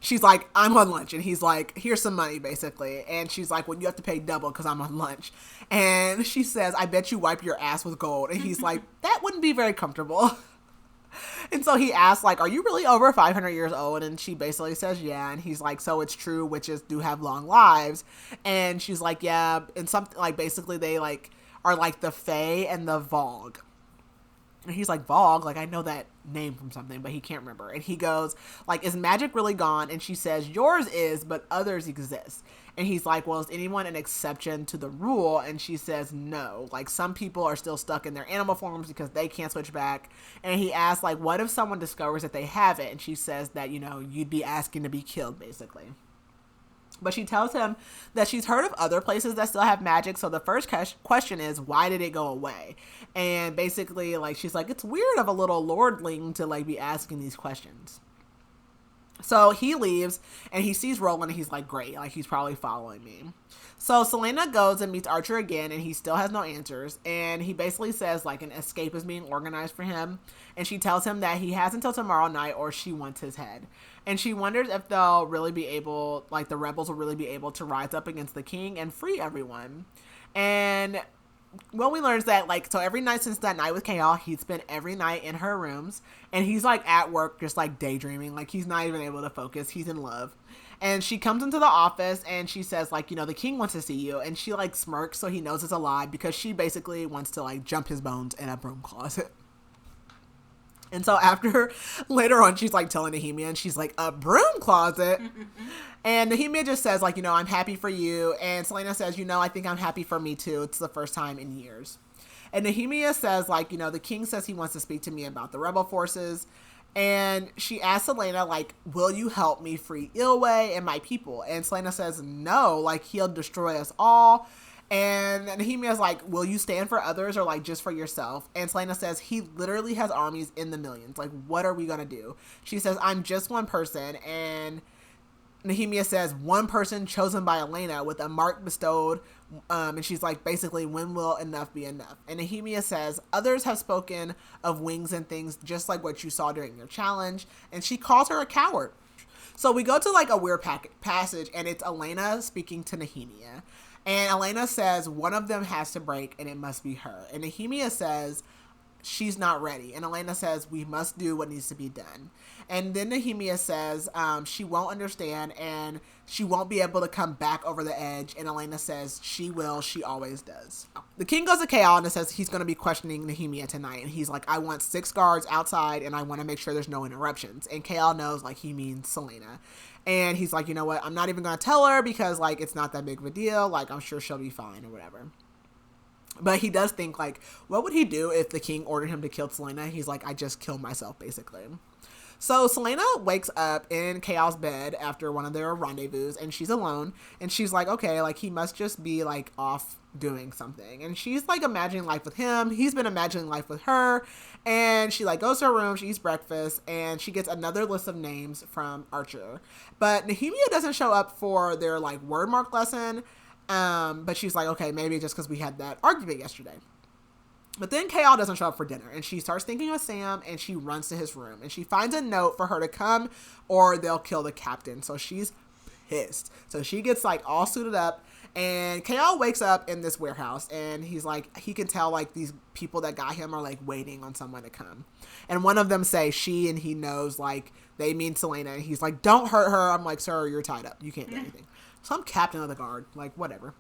She's like, I'm on lunch. And he's like, here's some money, basically. And she's like, well, you have to pay double because I'm on lunch. And she says, I bet you wipe your ass with gold. And he's like, that wouldn't be very comfortable. And so he asks, like, are you really over 500 years old? And she basically says, yeah. And he's like, so it's true, witches do have long lives. And she's like, yeah. And something like, basically they like are like the Fae and the Vogue. And he's like, Vogue? Like, I know that name from something, but he can't remember. And he goes, like, is magic really gone? And she says, yours is, but others exist. And he's like, well, is anyone an exception to the rule? And she says, no. Like, some people are still stuck in their animal forms because they can't switch back. And he asks, like, what if someone discovers that they have it? And she says that, you'd be asking to be killed, basically. But she tells him that she's heard of other places that still have magic. So the first question is, why did it go away? And basically, like, she's like, it's weird of a little lordling to, like, be asking these questions. So he leaves, and he sees Roland, and he's like, great. Like, he's probably following me. So Celaena goes and meets Archer again, and he still has no answers. And he basically says, like, an escape is being organized for him. And she tells him that he has until tomorrow night or she wants his head. And she wonders if they'll really be able, like, the rebels will really be able to rise up against the king and free everyone. And well, we learns that, like, so every night since that night with Chaol, he's spent every night in her rooms. And he's, like, at work just, like, daydreaming. Like, he's not even able to focus. He's in love. And she comes into the office, and she says, like, the king wants to see you. And she, like, smirks so he knows it's a lie because she basically wants to, like, jump his bones in a broom closet. And so after, later on, she's, like, telling Nehemia, and she's like, a broom closet? And Nehemia just says, like, I'm happy for you. And Celaena says, I think I'm happy for me, too. It's the first time in years. And Nehemia says, like, the king says he wants to speak to me about the rebel forces. And she asks Celaena, like, will you help me free Ilwe and my people? And Celaena says, no, like, he'll destroy us all. And Nehemia's like, will you stand for others or, like, just for yourself? And Celaena says, he literally has armies in the millions. Like, what are we going to do? She says, I'm just one person. And Nehemia says, one person chosen by Elena with a mark bestowed And she's like, basically, when will enough be enough? And Nehemia says, others have spoken of wings and things just like what you saw during your challenge. And she calls her a coward. So we go to like a weird passage, and it's Elena speaking to Nehemia. And Elena says one of them has to break, and it must be her. And Nehemia says she's not ready. And Elena says we must do what needs to be done. And then Nehemia says she won't understand, and she won't be able to come back over the edge. And Elena says she will. She always does. The king goes to Chaol and says he's going to be questioning Nehemia tonight. And he's like, I want 6 guards outside, and I want to make sure there's no interruptions. And Chaol knows, like, he means Celaena. And he's like, you know what? I'm not even going to tell her because, like, it's not that big of a deal. Like, I'm sure she'll be fine or whatever. But he does think, like, what would he do if the king ordered him to kill Celaena? He's like, I just killed myself, basically. So Celaena wakes up in Chaol's bed after one of their rendezvous, and she's alone. And she's like, okay, like, he must just be, like, off doing something. And she's, like, imagining life with him. He's been imagining life with her. And she, like, goes to her room, she eats breakfast, and she gets another list of names from Archer. But Nehemia doesn't show up for their, like, word mark lesson. But she's like, okay, maybe just because we had that argument yesterday. But then Chaol doesn't show up for dinner, and she starts thinking of Sam, and she runs to his room, and she finds a note for her to come or they'll kill the captain. So she's pissed. So she gets, like, all suited up, and Chaol wakes up in this warehouse, and he's like, he can tell, like, these people that got him are, like, waiting on someone to come. And one of them say she, and he knows, like, they mean Celaena, and he's like, don't hurt her. I'm like, sir, you're tied up. You can't do anything. So I'm captain of the guard. Like, whatever.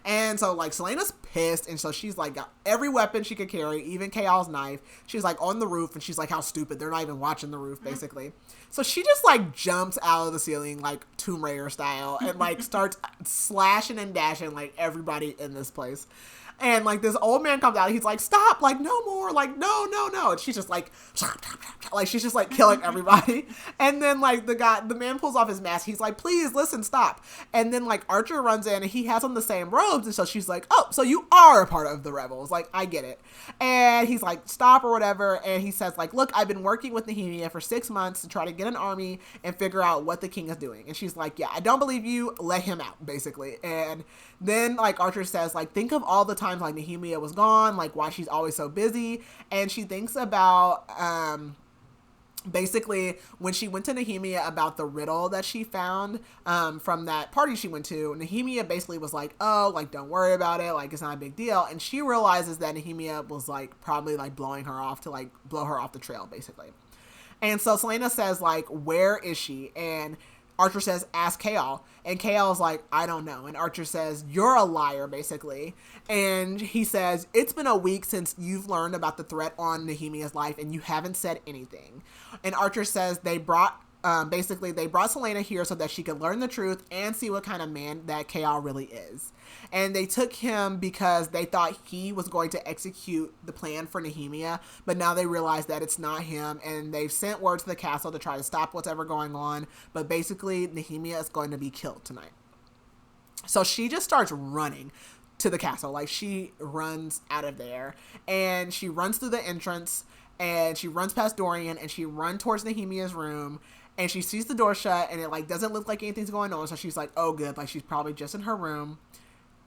And so, like, Celaena's pissed, and so she's, like, got every weapon she could carry, even Chaol's knife. She's, like, on the roof, and she's like, how stupid. They're not even watching the roof, basically. So she just, like, jumps out of the ceiling, like, Tomb Raider style, and, like, starts slashing and dashing, like, everybody in this place. And, like, this old man comes out, and he's like, stop, like, no more, like, no. And she's just like, she's just, like, killing everybody. And then, like, the man pulls off his mask. He's like, please, listen, stop. And then, like, Archer runs in, and he has on the same robes. And so she's like, oh, so you are a part of the rebels. Like, I get it. And he's like, stop or whatever. And he says, like, look, I've been working with Nehemia for 6 months to try to get an army and figure out what the king is doing. And she's like, yeah, I don't believe you. Let him out, basically. And then, like, Archer says, like, think of all the times, like, Nehemia was gone, like, why she's always so busy. And she thinks about, basically, when she went to Nehemia about the riddle that she found, from that party she went to, Nehemia basically was like, oh, like, don't worry about it, like, it's not a big deal. And she realizes that Nehemia was, like, probably, like, blowing her off to, like, blow her off the trail, basically. And so Celaena says, like, where is she? And Archer says, ask Chaol. And Chaol's like, I don't know. And Archer says, you're a liar, basically. And he says, it's been a week since you've learned about the threat on Nehemia's life, and you haven't said anything. And Archer says they brought Celaena here so that she could learn the truth and see what kind of man that Chaol really is. And they took him because they thought he was going to execute the plan for Nehemia, but now they realize that it's not him, and they've sent word to the castle to try to stop whatever going on, but basically Nehemia is going to be killed tonight. So she just starts running to the castle. Like, she runs out of there, and she runs through the entrance, and she runs past Dorian, and she runs towards Nehemia's room, and she sees the door shut, and it, like, doesn't look like anything's going on, so she's like, oh, good, like, she's probably just in her room.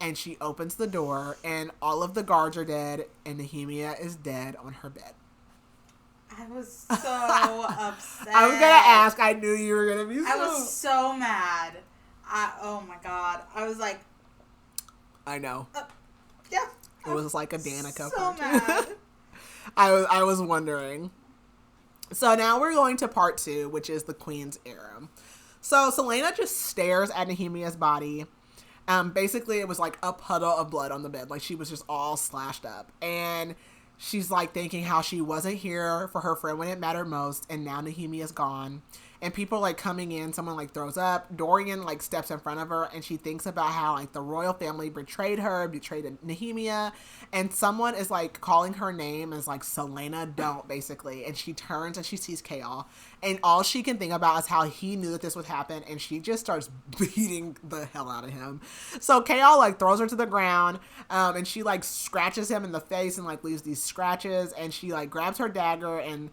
And she opens the door, and all of the guards are dead, and Nehemia is dead on her bed. I was so upset. I was gonna ask. I knew you were gonna be so... I was so mad. Oh my god. I was like... I know. Yeah. It was like a Danica. So mad. I was wondering. So now we're going to part 2, which is the Queen's era. So Celaena just stares at Nehemia's body. Basically, it was like a puddle of blood on the bed. Like, she was just all slashed up. And she's, like, thinking how she wasn't here for her friend when it mattered most. And now Nehemia's gone. And people, like, coming in. Someone, like, throws up. Dorian, like, steps in front of her. And she thinks about how, like, the royal family betrayed her. Betrayed Nehemia. And someone is, like, calling her name. And is like, Celaena, don't, basically. And she turns and she sees Chaol. And all she can think about is how he knew that this would happen. And she just starts beating the hell out of him. So Chaol, like, throws her to the ground. And she, like, scratches him in the face and, like, leaves these scratches. And she, like, grabs her dagger and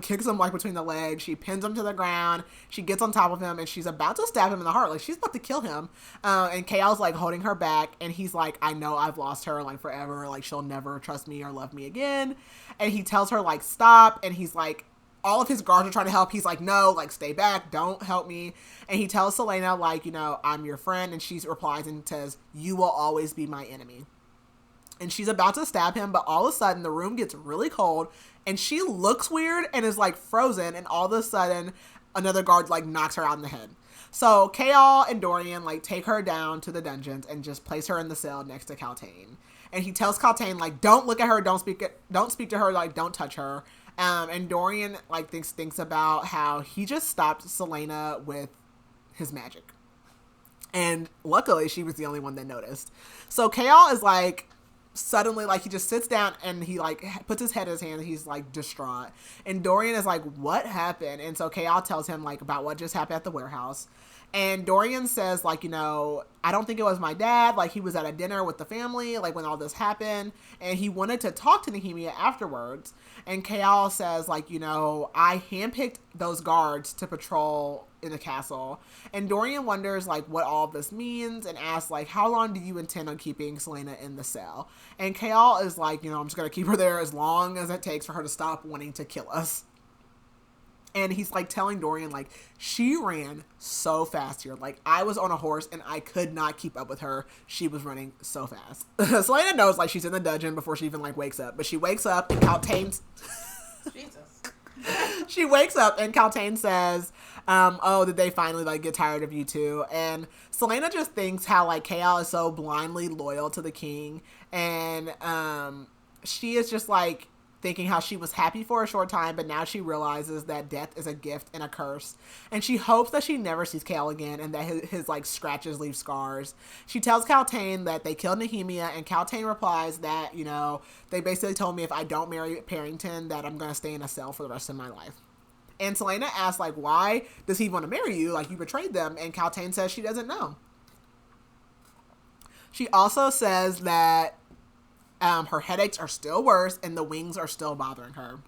kicks him like between the legs. She pins him to the ground. She gets on top of him and she's about to stab him in the heart. Like she's about to kill him. And Chaol's like holding her back and he's like, I know I've lost her like forever. Like she'll never trust me or love me again. And he tells her like, stop. And he's like, all of his guards are trying to help. He's like, no, like stay back. Don't help me. And he tells Celaena like, you know, I'm your friend. And she replies and says, you will always be my enemy. And she's about to stab him, but all of a sudden the room gets really cold and she looks weird and is like frozen. And all of a sudden another guard like knocks her out in the head. So Chaol and Dorian like take her down to the dungeons and just place her in the cell next to Kaltain. And he tells Kaltain like, don't look at her. Don't speak to her. Like, don't touch her. And Dorian like thinks about how he just stopped Celaena with his magic. And luckily she was the only one that noticed. So Chaol is like, suddenly like he just sits down and he like puts his head in his hand and he's like distraught. And Dorian is like, what happened? And so Chaol tells him like about what just happened at the warehouse. And Dorian says like, you know, I don't think it was my dad. Like he was at a dinner with the family like when all this happened and he wanted to talk to Nehemia afterwards. And Chaol says like, you know, I handpicked those guards to patrol in the castle. And Dorian wonders like what all of this means and asks like, how long do you intend on keeping Celaena in the cell? And Chaol is like, you know, I'm just going to keep her there as long as it takes for her to stop wanting to kill us. And he's like telling Dorian like, she ran so fast here. Like I was on a horse and I could not keep up with her. She was running so fast. Celaena knows like she's in the dungeon before she even like wakes up. But she wakes up and Kaltain's... Jesus. She wakes up and Kaltain says, oh, did they finally like get tired of you two? And Celaena just thinks how like Chaol is so blindly loyal to the king. And she is just like thinking how she was happy for a short time, but now she realizes that death is a gift and a curse. And she hopes that she never sees Chaol again and that his like scratches leave scars. She tells Kaltain that they killed Nehemia, and Kaltain replies that, you know, they basically told me if I don't marry Parrington that I'm going to stay in a cell for the rest of my life. And Celaena asks like, why does he want to marry you? Like you betrayed them. And Kaltain says she doesn't know. She also says that her headaches are still worse and the wings are still bothering her.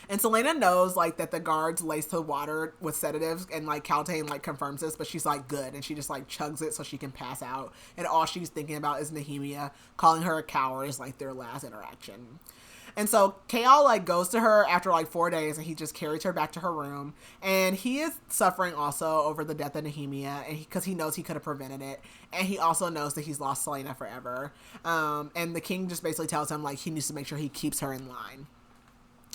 And Celaena knows like that the guards laced the water with sedatives, and like Kaltain like confirms this, but she's like good, and she just like chugs it so she can pass out. And all she's thinking about is Nehemia. Calling her a coward is like their last interaction. And so Chaol like goes to her after like 4 days and he just carries her back to her room. And he is suffering also over the death of Nehemia, and because he knows he could have prevented it. And he also knows that he's lost Celaena forever. And the king just basically tells him like he needs to make sure he keeps her in line.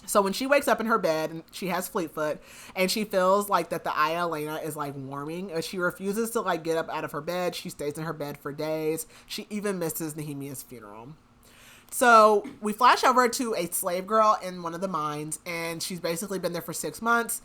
So when she wakes up in her bed and she has Fleetfoot and she feels like that the eye of Elena is like warming, but she refuses to like get up out of her bed. She stays in her bed for days. She even misses Nehemia's funeral. So we flash over to a slave girl in one of the mines, and she's basically been there for 6 months.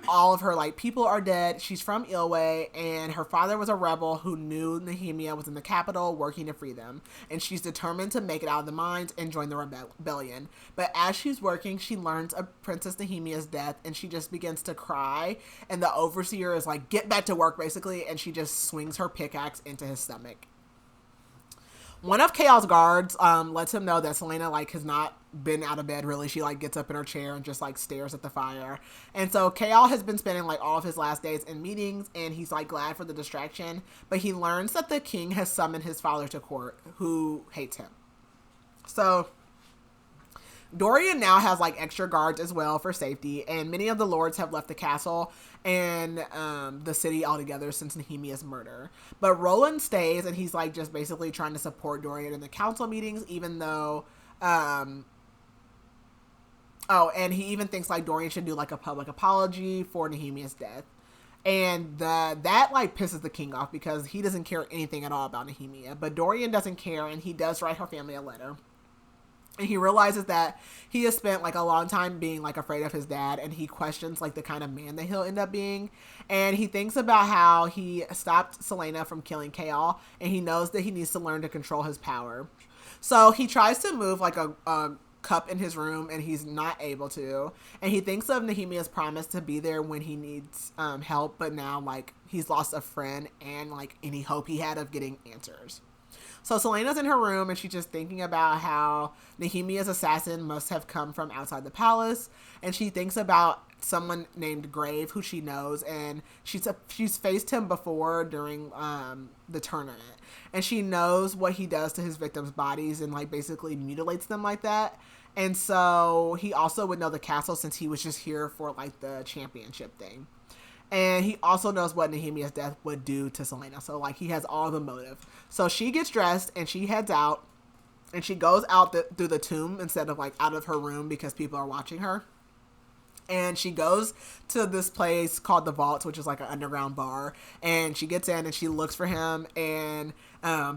All of her like people are dead. She's from Ilway, and her father was a rebel who knew Nehemia was in the capital working to free them. And she's determined to make it out of the mines and join the rebellion. But as she's working, she learns of Princess Nehemia's death, and she just begins to cry. And the overseer is like, get back to work, basically, and she just swings her pickaxe into his stomach. One of Chaol's guards lets him know that Celaena like has not been out of bed really. She like gets up in her chair and just like stares at the fire. And so Chaol has been spending like all of his last days in meetings, and he's like glad for the distraction. But he learns that the king has summoned his father to court, who hates him. So Dorian now has like extra guards as well for safety, and many of the lords have left the castle and the city altogether since Nehemia's murder. But Roland stays, and he's like just basically trying to support Dorian in the council meetings, even though and he even thinks like Dorian should do like a public apology for Nehemia's death. And that like pisses the king off because he doesn't care anything at all about Nehemia. But Dorian doesn't care, and he does write her family a letter. And he realizes that he has spent like a long time being like afraid of his dad, and he questions like the kind of man that he'll end up being. And he thinks about how he stopped Celaena from killing Chaol, and he knows that he needs to learn to control his power. So he tries to move like a cup in his room, and he's not able to. And he thinks of Nehemia's promise to be there when he needs help, but now like he's lost a friend and like any hope he had of getting answers. So Celaena's in her room and she's just thinking about how Nehemia's assassin must have come from outside the palace. And she thinks about someone named Grave who she knows, and she's faced him before during the tournament. And she knows what he does to his victims' bodies and like basically mutilates them like that. And so he also would know the castle since he was just here for like the championship thing. And he also knows what Nehemia's death would do to Celaena. So, like, he has all the motive. So she gets dressed and she heads out. And she goes out through the tomb instead of, like, out of her room because people are watching her. And she goes to this place called the Vault, which is, like, an underground bar. And she gets in and she looks for him. And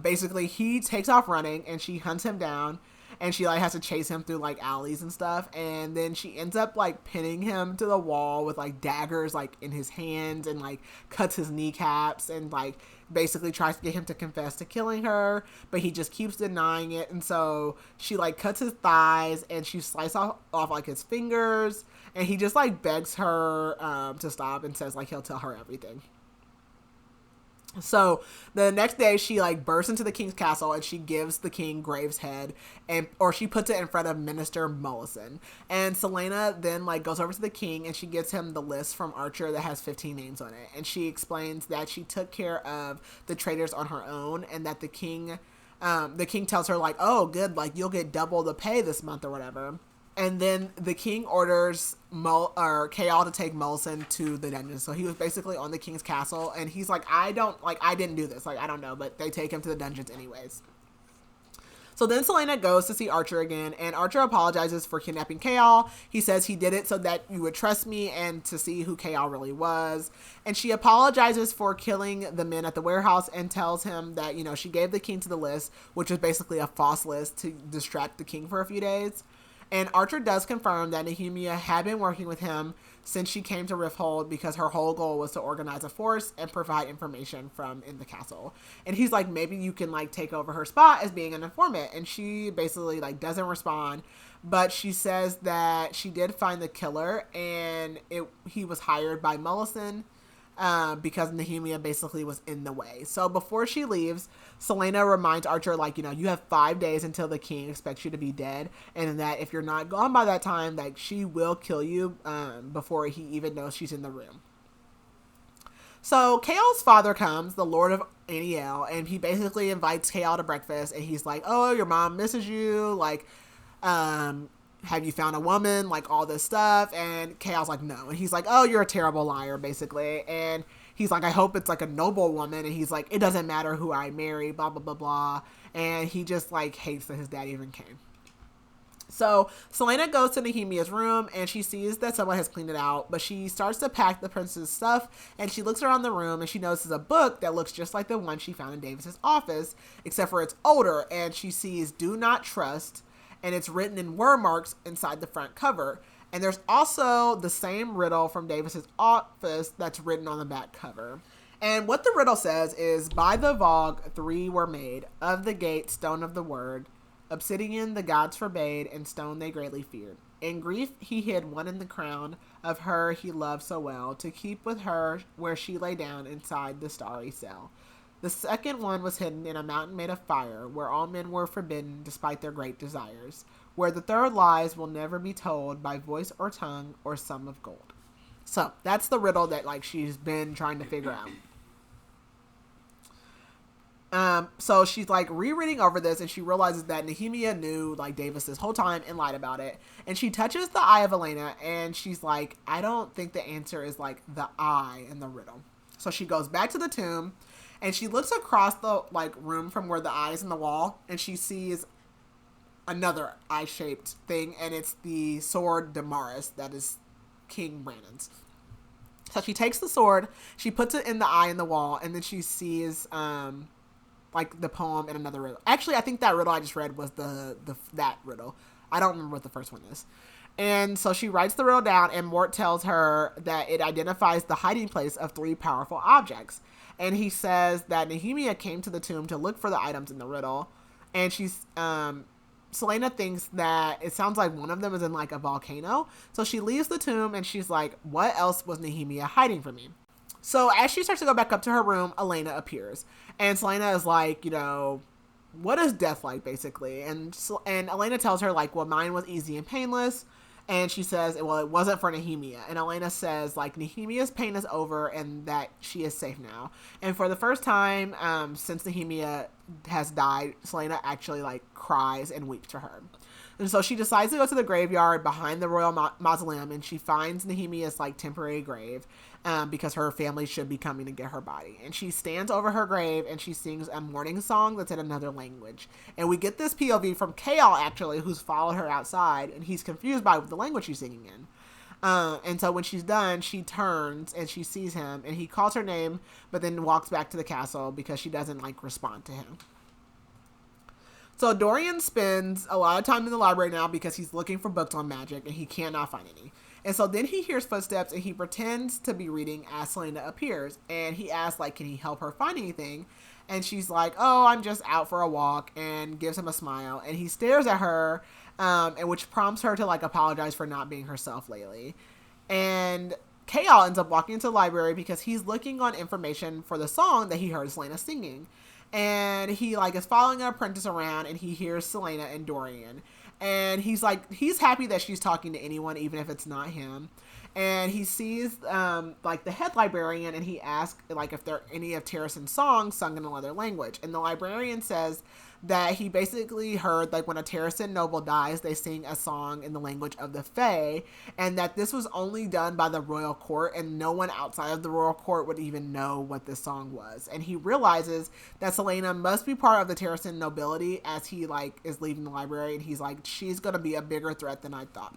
basically he takes off running and she hunts him down. And she, like, has to chase him through, like, alleys and stuff. And then she ends up, like, pinning him to the wall with, like, daggers, like, in his hands. And, like, cuts his kneecaps. And, like, basically tries to get him to confess to killing her. But he just keeps denying it. And so she, like, cuts his thighs. And she slices off like, his fingers. And he just, like, begs her to stop and says, like, he'll tell her everything. So the next day she like bursts into the king's castle and she gives the king Graves' head or she puts it in front of Minister Mollison. And Celaena then like goes over to the king and she gives him the list from Archer that has 15 names on it. And she explains that she took care of the traitors on her own and that the king tells her like, oh good, like you'll get double the pay this month or whatever. And then the king orders Chaol to take Mollison to the dungeon. So he was basically on the king's castle. And he's like, I didn't do this. Like, I don't know. But they take him to the dungeons anyways. So then Celaena goes to see Archer again. And Archer apologizes for kidnapping Chaol. He says he did it so that you would trust me and to see who Chaol really was. And she apologizes for killing the men at the warehouse and tells him that, you know, she gave the king to the list, which is basically a false list to distract the king for a few days. And Archer does confirm that Nehemia had been working with him since she came to Rifthold because her whole goal was to organize a force and provide information from in the castle. And he's like, maybe you can like take over her spot as being an informant. And she basically like doesn't respond, but she says that she did find the killer and he was hired by Mollison because Nehemia basically was in the way. So before she leaves, Celaena reminds Archer, like, you know, you have 5 days until the king expects you to be dead, and that if you're not gone by that time, like, she will kill you before he even knows she's in the room. So Chaol's father comes, the Lord of Aniel, and he basically invites Chaol to breakfast, and he's like, oh, your mom misses you, like, have you found a woman, like all this stuff? And Chaol's like, no. And he's like, oh, you're a terrible liar, basically. And he's like, I hope it's like a noble woman. And he's like, it doesn't matter who I marry, blah, blah, blah, blah. And he just like hates that his dad even came. So Celaena goes to Nehemia's room and she sees that someone has cleaned it out, but she starts to pack the prince's stuff and she looks around the room and she notices a book that looks just like the one she found in Davis's office, except for it's older, and she sees do not trust, and it's written in word marks inside the front cover. And there's also the same riddle from Davis's office that's written on the back cover. And what the riddle says is, by the Vogue 3 were made, of the gate stone of the word, obsidian the gods forbade, and stone they greatly feared. In grief he hid one in the crown of her he loved so well, to keep with her where she lay down inside the starry cell. The second one was hidden in a mountain made of fire, where all men were forbidden despite their great desires. Where the third lies will never be told by voice or tongue or sum of gold. So that's the riddle that like she's been trying to figure out. So she's like rereading over this and she realizes that Nehemia knew like Davis this whole time and lied about it. And she touches the eye of Elena and she's like, I don't think the answer is like the eye in the riddle. So she goes back to the tomb. And she looks across the like room from where the eye is in the wall, and she sees another eye-shaped thing, and it's the sword Damaris that is King Brandon's. So she takes the sword, she puts it in the eye in the wall, and then she sees like the poem in another riddle. Actually, I think that riddle I just read was that riddle. I don't remember what the first one is. And so she writes the riddle down, and Mort tells her that it identifies the hiding place of 3 powerful objects. And he says that Nehemia came to the tomb to look for the items in the riddle. And Celaena thinks that it sounds like one of them is in like a volcano. So she leaves the tomb and she's like, what else was Nehemia hiding from me? So as she starts to go back up to her room, Elena appears. And Celaena is like, you know, what is death like, basically? And Elena tells her, like, well, mine was easy and painless. And she says, well, it wasn't for Nehemia. And Elena says, like, Nehemia's pain is over and that she is safe now. And for the first time since Nehemia has died, Celaena actually, like, cries and weeps for her. And so she decides to go to the graveyard behind the royal mausoleum, and she finds Nehemia's, like, temporary grave because her family should be coming to get her body. And she stands over her grave, and she sings a mourning song that's in another language. And we get this POV from Chaol, actually, who's followed her outside, and he's confused by the language she's singing in. And so when she's done, she turns, and she sees him, and he calls her name, but then walks back to the castle because she doesn't, like, respond to him. So Dorian spends a lot of time in the library now because he's looking for books on magic and he cannot find any. And so then he hears footsteps and he pretends to be reading as Celaena appears. And he asks, like, can he help her find anything? And she's like, oh, I'm just out for a walk, and gives him a smile. And he stares at her, and which prompts her to, like, apologize for not being herself lately. And Chaol ends up walking into the library because he's looking on information for the song that he heard Celaena singing. And he, like, is following an apprentice around, and he hears Celaena and Dorian. And he's happy that she's talking to anyone, even if it's not him. And he sees, like, the head librarian, and he asks, like, if there are any of Terrasen's songs sung in another language. And the librarian says that he basically heard, like, when a Terrasen noble dies, they sing a song in the language of the Fae, and that this was only done by the royal court, and no one outside of the royal court would even know what this song was. And he realizes that Celaena must be part of the Terrasen nobility as he, like, is leaving the library, and he's like, she's gonna be a bigger threat than I thought.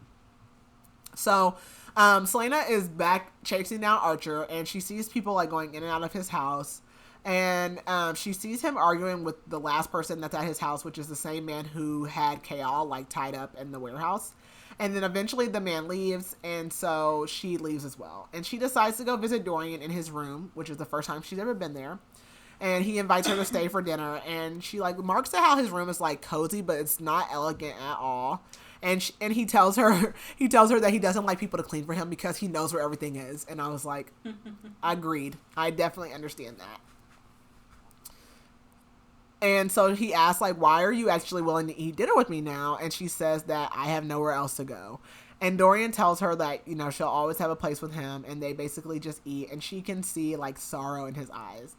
So, Celaena is back chasing down Archer, and she sees people, like, going in and out of his house. And she sees him arguing with the last person that's at his house, which is the same man who had Chaol, like, tied up in the warehouse. And then eventually the man leaves, and so she leaves as well. And she decides to go visit Dorian in his room, which is the first time she's ever been there. And he invites her to stay for dinner, and she, like, remarks to how his room is, like, cozy, but it's not elegant at all. And he tells her that he doesn't like people to clean for him because he knows where everything is. And I was like, agreed. I definitely understand that. And so he asks, like, why are you actually willing to eat dinner with me now? And she says that I have nowhere else to go. And Dorian tells her that, you know, she'll always have a place with him, and they basically just eat, and she can see, like, sorrow in his eyes.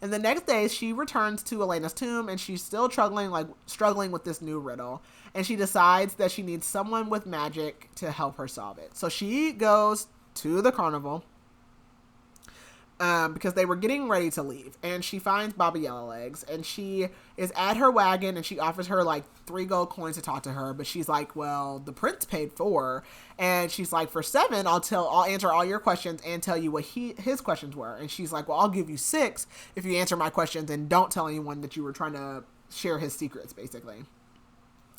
And the next day, she returns to Elena's tomb, and she's still struggling with this new riddle. And she decides that she needs someone with magic to help her solve it. So she goes to the carnival, because they were getting ready to leave. And she finds Baba Yellowlegs, and she is at her wagon, and she offers her, like, 3 gold coins to talk to her. But she's like, well, the prince paid 4. And she's like, for 7, I'll answer all your questions and tell you what his questions were. And she's like, well, I'll give you 6 if you answer my questions and don't tell anyone that you were trying to share his secrets, basically.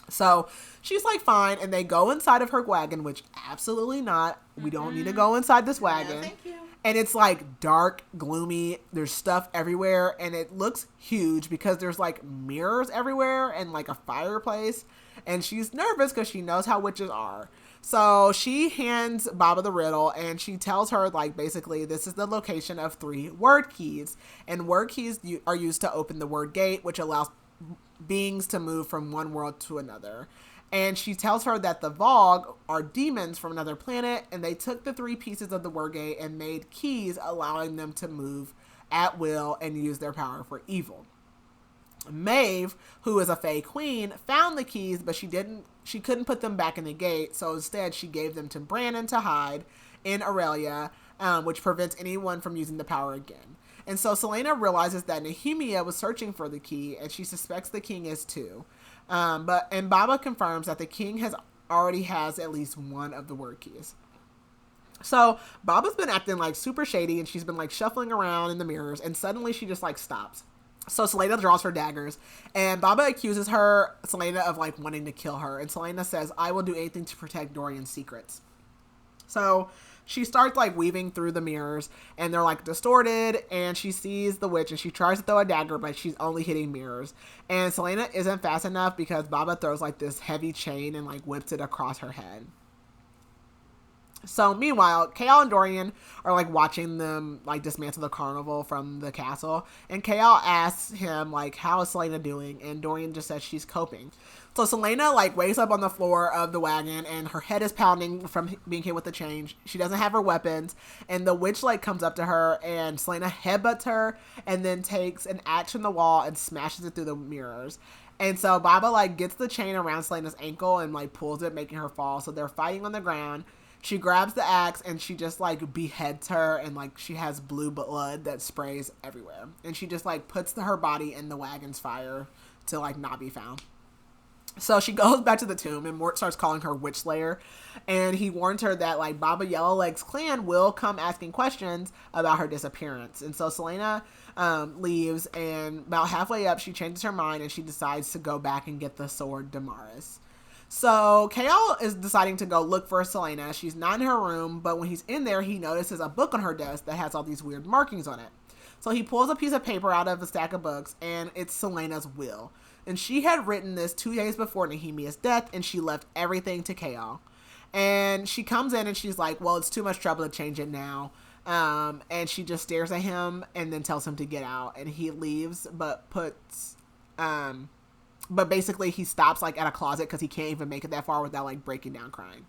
So she's like, fine. And they go inside of her wagon, which absolutely not. We don't need to go inside this wagon. No, thank you. And it's, like, dark, gloomy. There's stuff everywhere. And it looks huge because there's, like, mirrors everywhere and, like, a fireplace. And she's nervous because she knows how witches are. So she hands Baba the riddle, and she tells her, like, basically, this is the location of 3 word keys. And word keys are used to open the word gate, which allows beings to move from one world to another. And she tells her that the Vogue are demons from another planet, and they took the 3 pieces of the word gate and made keys, allowing them to move at will and use their power for evil. Maeve, who is a Fae queen, found the keys, but she couldn't put them back in the gate, so instead she gave them to Brandon to hide in Aurelia, which prevents anyone from using the power again. And so Celaena realizes that Nehemia was searching for the key, and she suspects the king is too. And Baba confirms that the king already has at least one of the word keys. So Baba's been acting, like, super shady, and she's been, like, shuffling around in the mirrors, and suddenly she just, like, stops. So Celaena draws her daggers, and Baba accuses Celaena of, like, wanting to kill her. And Celaena says, I will do anything to protect Dorian's secrets. So she starts, like, weaving through the mirrors, and they're, like, distorted, and she sees the witch, and she tries to throw a dagger, but she's only hitting mirrors. And Celaena isn't fast enough because Baba throws, like, this heavy chain and, like, whips it across her head. So meanwhile, Kale and Dorian are like watching them like dismantle the carnival from the castle. And Kale asks him like, how is Celaena doing? And Dorian just says she's coping. So Celaena like wakes up on the floor of the wagon and her head is pounding from being hit with the chain. She doesn't have her weapons. And the witch like comes up to her and Celaena headbutts her and then takes an axe from the wall and smashes it through the mirrors. And so Baba like gets the chain around Celaena's ankle and like pulls it, making her fall. So they're fighting on the ground. She grabs the axe and she just like beheads her, and like she has blue blood that sprays everywhere. And she just like puts her body in the wagon's fire to like not be found. So she goes back to the tomb and Mort starts calling her Witch Slayer. And he warns her that like Baba Yellowleg's clan will come asking questions about her disappearance. And so Celaena leaves, and about halfway up she changes her mind and she decides to go back and get the sword Damaris. So Kale is deciding to go look for Celaena. She's not in her room, but when he's in there, he notices a book on her desk that has all these weird markings on it. So he pulls a piece of paper out of a stack of books, and it's Celaena's will. And she had written this 2 days before Nehemia's death, and she left everything to Kale. And she comes in and she's like, well, it's too much trouble to change it now. And she just stares at him and then tells him to get out. And he leaves, but basically he stops like at a closet because he can't even make it that far without like breaking down crying.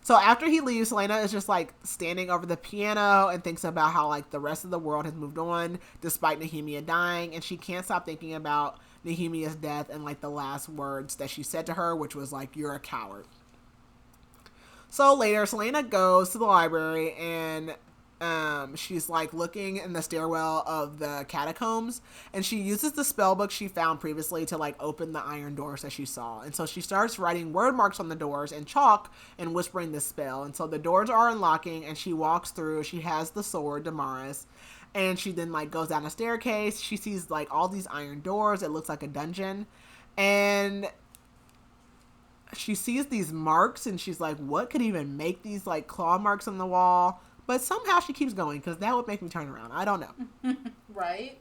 So after he leaves, Celaena is just like standing over the piano and thinks about how like the rest of the world has moved on despite Nehemia dying, and she can't stop thinking about Nehemia's death and like the last words that she said to her, which was like, you're a coward. So later, Celaena goes to the library and she's like looking in the stairwell of the catacombs, and she uses the spell book she found previously to like open the iron doors that she saw. And so she starts writing word marks on the doors in chalk and whispering this spell. And so the doors are unlocking and she walks through. She has the sword Damaris, and she then like goes down a staircase. She sees like all these iron doors. It looks like a dungeon, and she sees these marks and she's like, what could even make these like claw marks on the wall? But somehow she keeps going because that would make me turn around. I don't know. Right?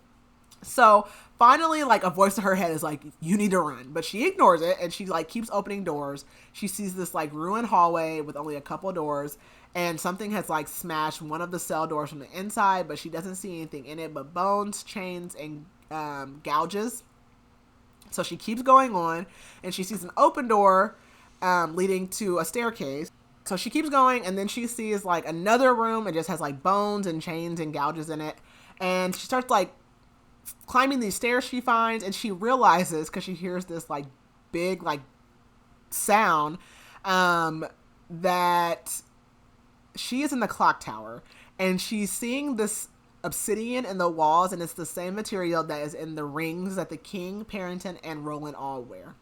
So finally, like a voice in her head is like, you need to run. But she ignores it and she like keeps opening doors. She sees this like ruined hallway with only a couple doors. And something has like smashed one of the cell doors from the inside. But she doesn't see anything in it but bones, chains, and gouges. So she keeps going on. And she sees an open door leading to a staircase. So she keeps going, and then she sees like another room. It just has like bones and chains and gouges in it. And she starts like climbing these stairs she finds, and she realizes, because she hears this like big like sound, that she is in the clock tower, and she's seeing this obsidian in the walls, and it's the same material that is in the rings that the king, Parrington, and Roland all wear.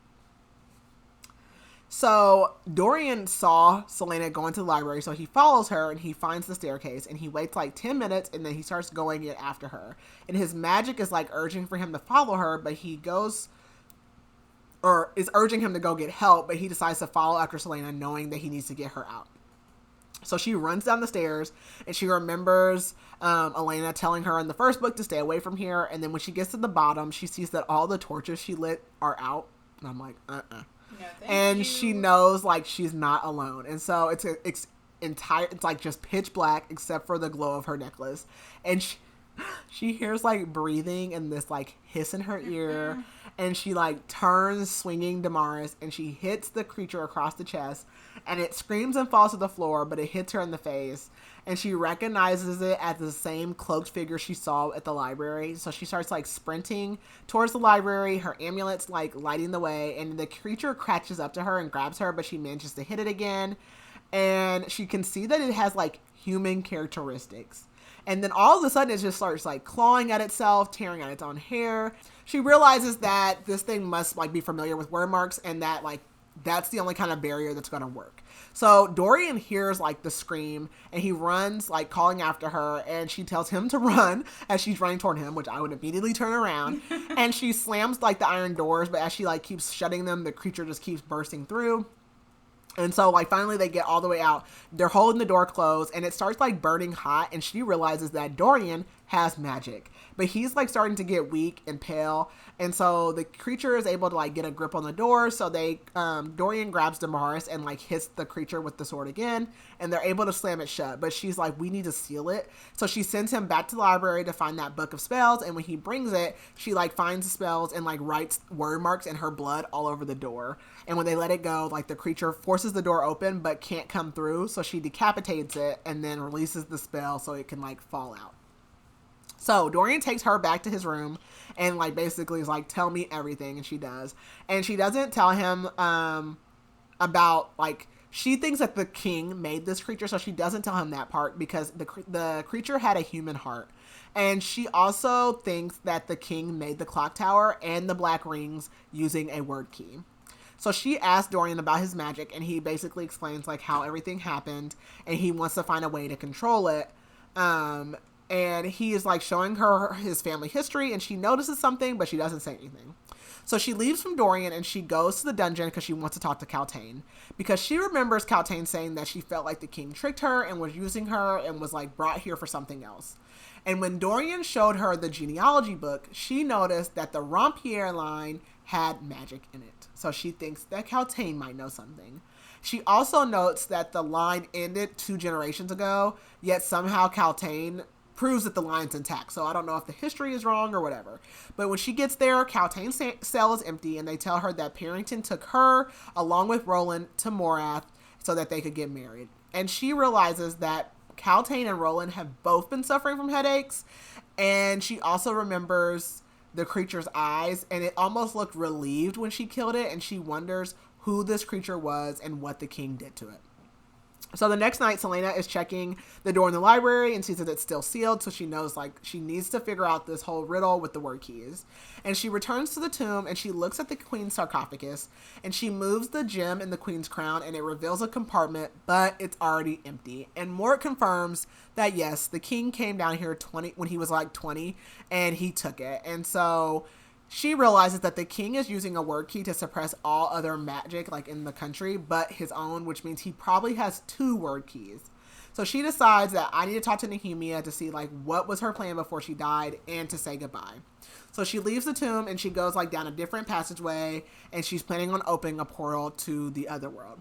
So Dorian saw Celaena go into the library, so he follows her and he finds the staircase, and he waits like 10 minutes and then he starts going it after her. And his magic is like urging for him to follow her, but he goes, or is urging him to go get help, but he decides to follow after Celaena, knowing that he needs to get her out. So she runs down the stairs and she remembers Elena telling her in the first book to stay away from here. And then when she gets to the bottom, she sees that all the torches she lit are out. And I'm like, No, and she knows like she's not alone. And so it's like just pitch black except for the glow of her necklace. And she hears like breathing and this like hiss in her ear. And she like turns swinging Damaris and she hits the creature across the chest, and it screams and falls to the floor, but it hits her in the face. And she recognizes it as the same cloaked figure she saw at the library. So she starts like sprinting towards the library, her amulet's like lighting the way, and the creature catches up to her and grabs her, but she manages to hit it again. And she can see that it has like human characteristics. And then all of a sudden it just starts like clawing at itself, tearing at its own hair. She realizes that this thing must like be familiar with word marks, and that like that's the only kind of barrier that's going to work. So Dorian hears like the scream and he runs like calling after her, and she tells him to run as she's running toward him, which I would immediately turn around. And she slams like the iron doors, but as she like keeps shutting them, the creature just keeps bursting through. And so like finally they get all the way out. They're holding the door closed and it starts like burning hot, and she realizes that Dorian has magic, but he's like starting to get weak and pale. And so the creature is able to like get a grip on the door. So they, Dorian grabs Damaris and like hits the creature with the sword again, and they're able to slam it shut. But she's like, we need to seal it. So she sends him back to the library to find that book of spells. And when he brings it, she like finds the spells and like writes word marks in her blood all over the door. And when they let it go, like the creature forces the door open, but can't come through. So she decapitates it and then releases the spell so it can like fall out. So Dorian takes her back to his room and like basically is like, tell me everything. And she does. And she doesn't tell him about like, she thinks that the king made this creature. So she doesn't tell him that part because the creature had a human heart. And she also thinks that the king made the clock tower and the black rings using a word key. So she asked Dorian about his magic, and he basically explains like how everything happened and he wants to find a way to control it. And he is like showing her his family history, and she notices something, but she doesn't say anything. So she leaves from Dorian and she goes to the dungeon because she wants to talk to Celaena, because she remembers Celaena saying that she felt like the king tricked her and was using her and was like brought here for something else. And when Dorian showed her the genealogy book, she noticed that the Rompier line had magic in it. So she thinks that Celaena might know something. She also notes that the line ended 2 generations ago, yet somehow Celaena proves that the line's intact. So I don't know if the history is wrong or whatever. But when she gets there, Celaena's cell is empty, and they tell her that Parrington took her along with Roland to Morath so that they could get married. And she realizes that Celaena and Roland have both been suffering from headaches, and she also remembers the creature's eyes, and it almost looked relieved when she killed it, and she wonders who this creature was and what the king did to it. So the next night, Celaena is checking the door in the library and sees that it's still sealed. So she knows like she needs to figure out this whole riddle with the word keys. And she returns to the tomb and she looks at the queen's sarcophagus and she moves the gem in the queen's crown and it reveals a compartment, but it's already empty. And Mort confirms that yes, the king came down here when he was like 20 and he took it. And so she realizes that the king is using a word key to suppress all other magic like in the country, but his own, which means he probably has 2 word keys. So she decides that I need to talk to Nehemia to see like what was her plan before she died and to say goodbye. So she leaves the tomb and she goes like down a different passageway and she's planning on opening a portal to the other world.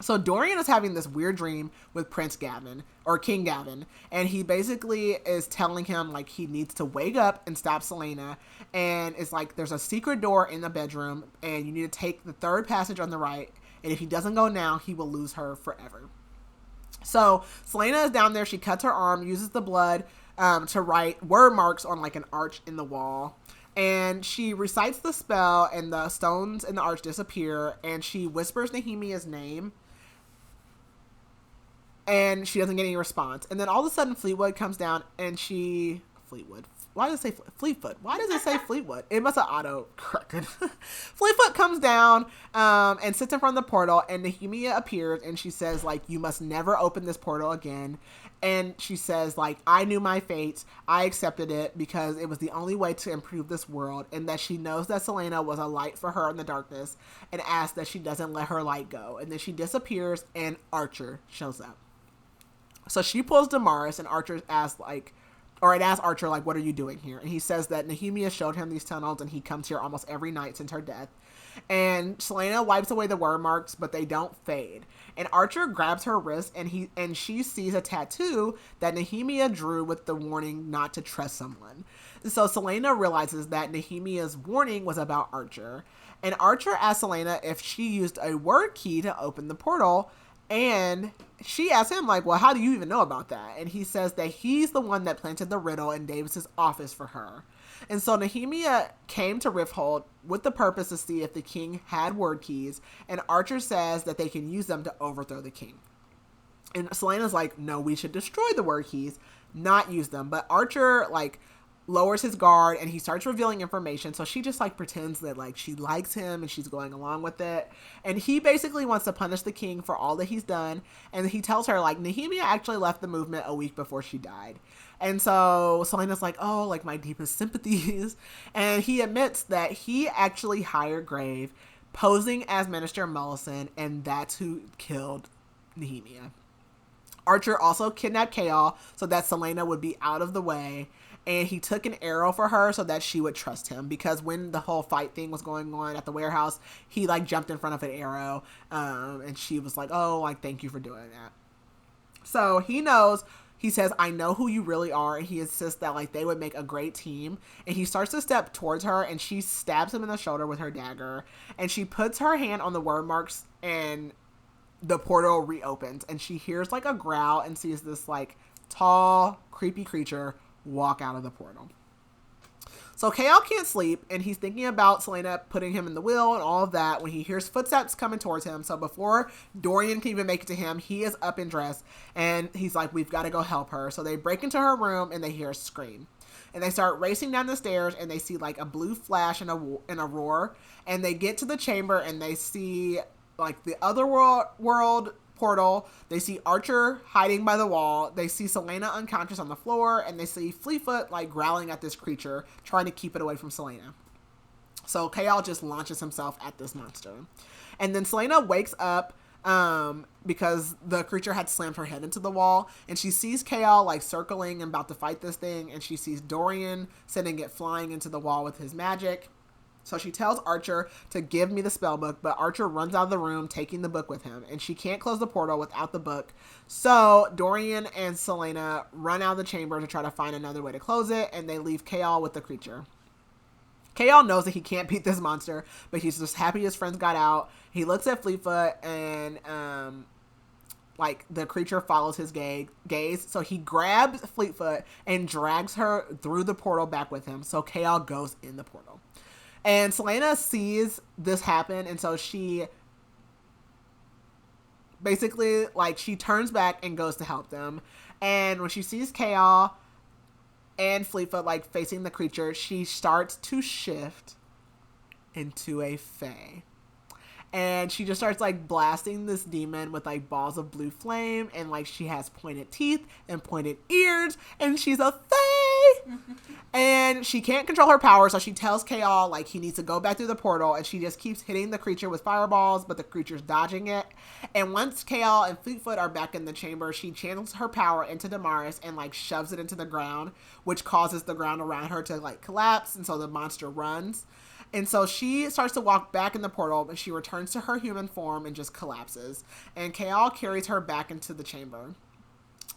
So Dorian is having this weird dream with Prince Gavin, or King Gavin, and he basically is telling him like he needs to wake up and stop Celaena, and it's like there's a secret door in the bedroom and you need to take the 3rd passage on the right, and if he doesn't go now, he will lose her forever. So Celaena is down there, she cuts her arm, uses the blood to write word marks on like an arch in the wall. And she recites the spell and the stones in the arch disappear, and she whispers Nehemia's name and she doesn't get any response. And then all of a sudden Fleetwood comes down and Fleetwood. Why does it say Fleetfoot? Why does it say Fleetwood? It must have auto-corrected. Fleetfoot comes down and sits in front of the portal, and Nehemia appears, and she says, like, you must never open this portal again. And she says, like, I knew my fate. I accepted it because it was the only way to improve this world, and that she knows that Celaena was a light for her in the darkness, and asks that she doesn't let her light go. And then she disappears, and Archer shows up. So she pulls Damaris, and Archer asks, like, or it asks Archer, like, what are you doing here? And he says that Nehemia showed him these tunnels, and he comes here almost every night since her death. And Celaena wipes away the word marks, but they don't fade. And Archer grabs her wrist, and she sees a tattoo that Nehemia drew with the warning not to trust someone. So Celaena realizes that Nehemia's warning was about Archer. And Archer asks Celaena if she used a word key to open the portal, and she asks him, like, well, how do you even know about that? And he says that he's the one that planted the riddle in Davis's office for her. And so Nehemia came to Rifthold with the purpose to see if the king had word keys, and Archer says that they can use them to overthrow the king. And Celaena's like, no, we should destroy the word keys, not use them. But Archer, like, lowers his guard and he starts revealing information. So she just like pretends that like she likes him and she's going along with it. And he basically wants to punish the king for all that he's done. And he tells her like Nehemia actually left the movement a week before she died. And so Celaena's like, oh, like my deepest sympathies. And he admits that he actually hired Grave posing as Minister Mullison, and that's who killed Nehemia. Archer also kidnapped Chaol so that Celaena would be out of the way. And he took an arrow for her so that she would trust him. Because when the whole fight thing was going on at the warehouse, he like jumped in front of an arrow. And she was like, oh, like, thank you for doing that. So he knows, he says, I know who you really are. And he insists that like they would make a great team. And he starts to step towards her and she stabs him in the shoulder with her dagger. And she puts her hand on the word marks and the portal reopens. And she hears like a growl and sees this like tall, creepy creature walk out of the portal. So Chaol can't sleep, and he's thinking about Celaena putting him in the wheel and all of that when he hears footsteps coming towards him. So before Dorian can even make it to him, he is up and dressed, and he's like, we've got to go help her. So they break into her room, and they hear a scream. And they start racing down the stairs, and they see like a blue flash and a roar. And they get to the chamber, and they see like the other world portal. They see Archer hiding by the wall. They see Celaena unconscious on the floor, and they see Fleetfoot like growling at this creature, trying to keep it away from Celaena. So Chaol just launches himself at this monster. And then Celaena wakes up because the creature had slammed her head into the wall, and she sees Chaol like circling and about to fight this thing, and she sees Dorian sending it flying into the wall with his magic. So she tells Archer to give me the spell book, but Archer runs out of the room, taking the book with him, and she can't close the portal without the book. So Dorian and Celaena run out of the chamber to try to find another way to close it, and they leave Chaol with the creature. Chaol knows that he can't beat this monster, but he's just happy his friends got out. He looks at Fleetfoot, and like the creature follows his gaze. So he grabs Fleetfoot and drags her through the portal back with him. So Chaol goes in the portal. And Celaena sees this happen, and so she basically, like, she turns back and goes to help them. And when she sees Chaol and Fleetfoot, like, facing the creature, she starts to shift into a fae. And she just starts, like, blasting this demon with, like, balls of blue flame. And, like, she has pointed teeth and pointed ears. And she's a fae! And she can't control her power, so she tells Chaol, like, he needs to go back through the portal. And she just keeps hitting the creature with fireballs, but the creature's dodging it. And once Chaol and Fleetfoot are back in the chamber, she channels her power into Damaris and, like, shoves it into the ground, which causes the ground around her to, like, collapse. And so the monster runs. And so she starts to walk back in the portal, but she returns to her human form and just collapses. And Chaol carries her back into the chamber.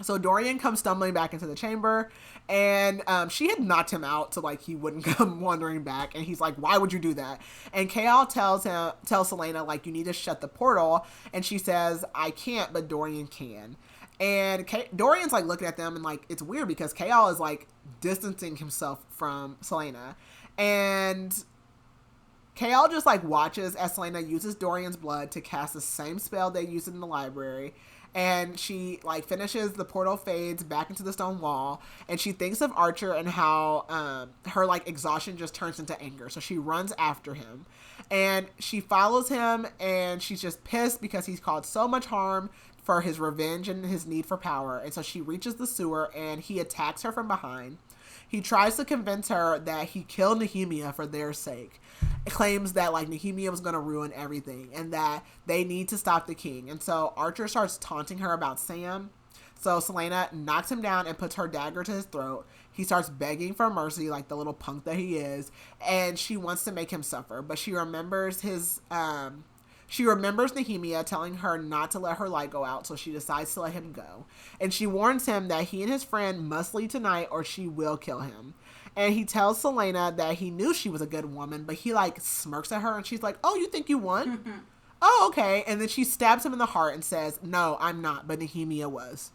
So Dorian comes stumbling back into the chamber, and she had knocked him out so like he wouldn't come wandering back. And he's like, "Why would you do that?" And Chaol tells Celaena, like, "You need to shut the portal." And she says, "I can't, but Dorian can." And Dorian's like looking at them, and like it's weird because Chaol is like distancing himself from Celaena, and Chaol just like watches as Celaena uses Dorian's blood to cast the same spell they used in the library. And she like finishes, the portal fades back into the stone wall, and she thinks of Archer and how her like exhaustion just turns into anger. So she runs after him, and she follows him, and she's just pissed because he's caused so much harm for his revenge and his need for power. And so she reaches the sewer, and he attacks her from behind. He tries to convince her that he killed Nehemia for their sake. It claims that like Nehemia was going to ruin everything and that they need to stop the king. And so Archer starts taunting her about Sam. So Celaena knocks him down and puts her dagger to his throat. He starts begging for mercy like the little punk that he is. And she wants to make him suffer. But she remembers Nehemia telling her not to let her light go out, so she decides to let him go. And she warns him that he and his friend must leave tonight or she will kill him. And he tells Celaena that he knew she was a good woman, but he like smirks at her and she's like, "Oh, you think you won?" "Oh, okay." And then she stabs him in the heart and says, "No, I'm not, but Nehemia was."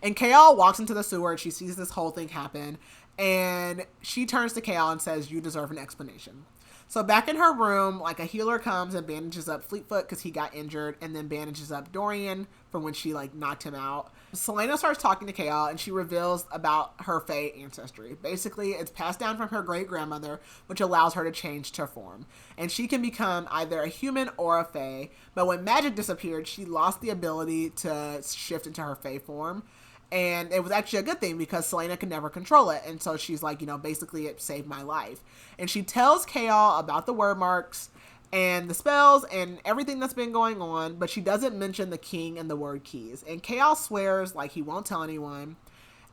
And Chaol walks into the sewer and she sees this whole thing happen. And she turns to Chaol and says, "You deserve an explanation." So back in her room, like a healer comes and bandages up Fleetfoot because he got injured, and then bandages up Dorian from when she like knocked him out. Celaena starts talking to Chaol, and she reveals about her Fae ancestry. Basically, it's passed down from her great grandmother, which allows her to change to form. And she can become either a human or a Fae. But when magic disappeared, she lost the ability to shift into her Fae form. And it was actually a good thing because Celaena could never control it. And so she's like, basically it saved my life. And she tells Chaol about the word marks. and the spells and everything that's been going on, but she doesn't mention the king and the word keys. And Chaos swears like he won't tell anyone.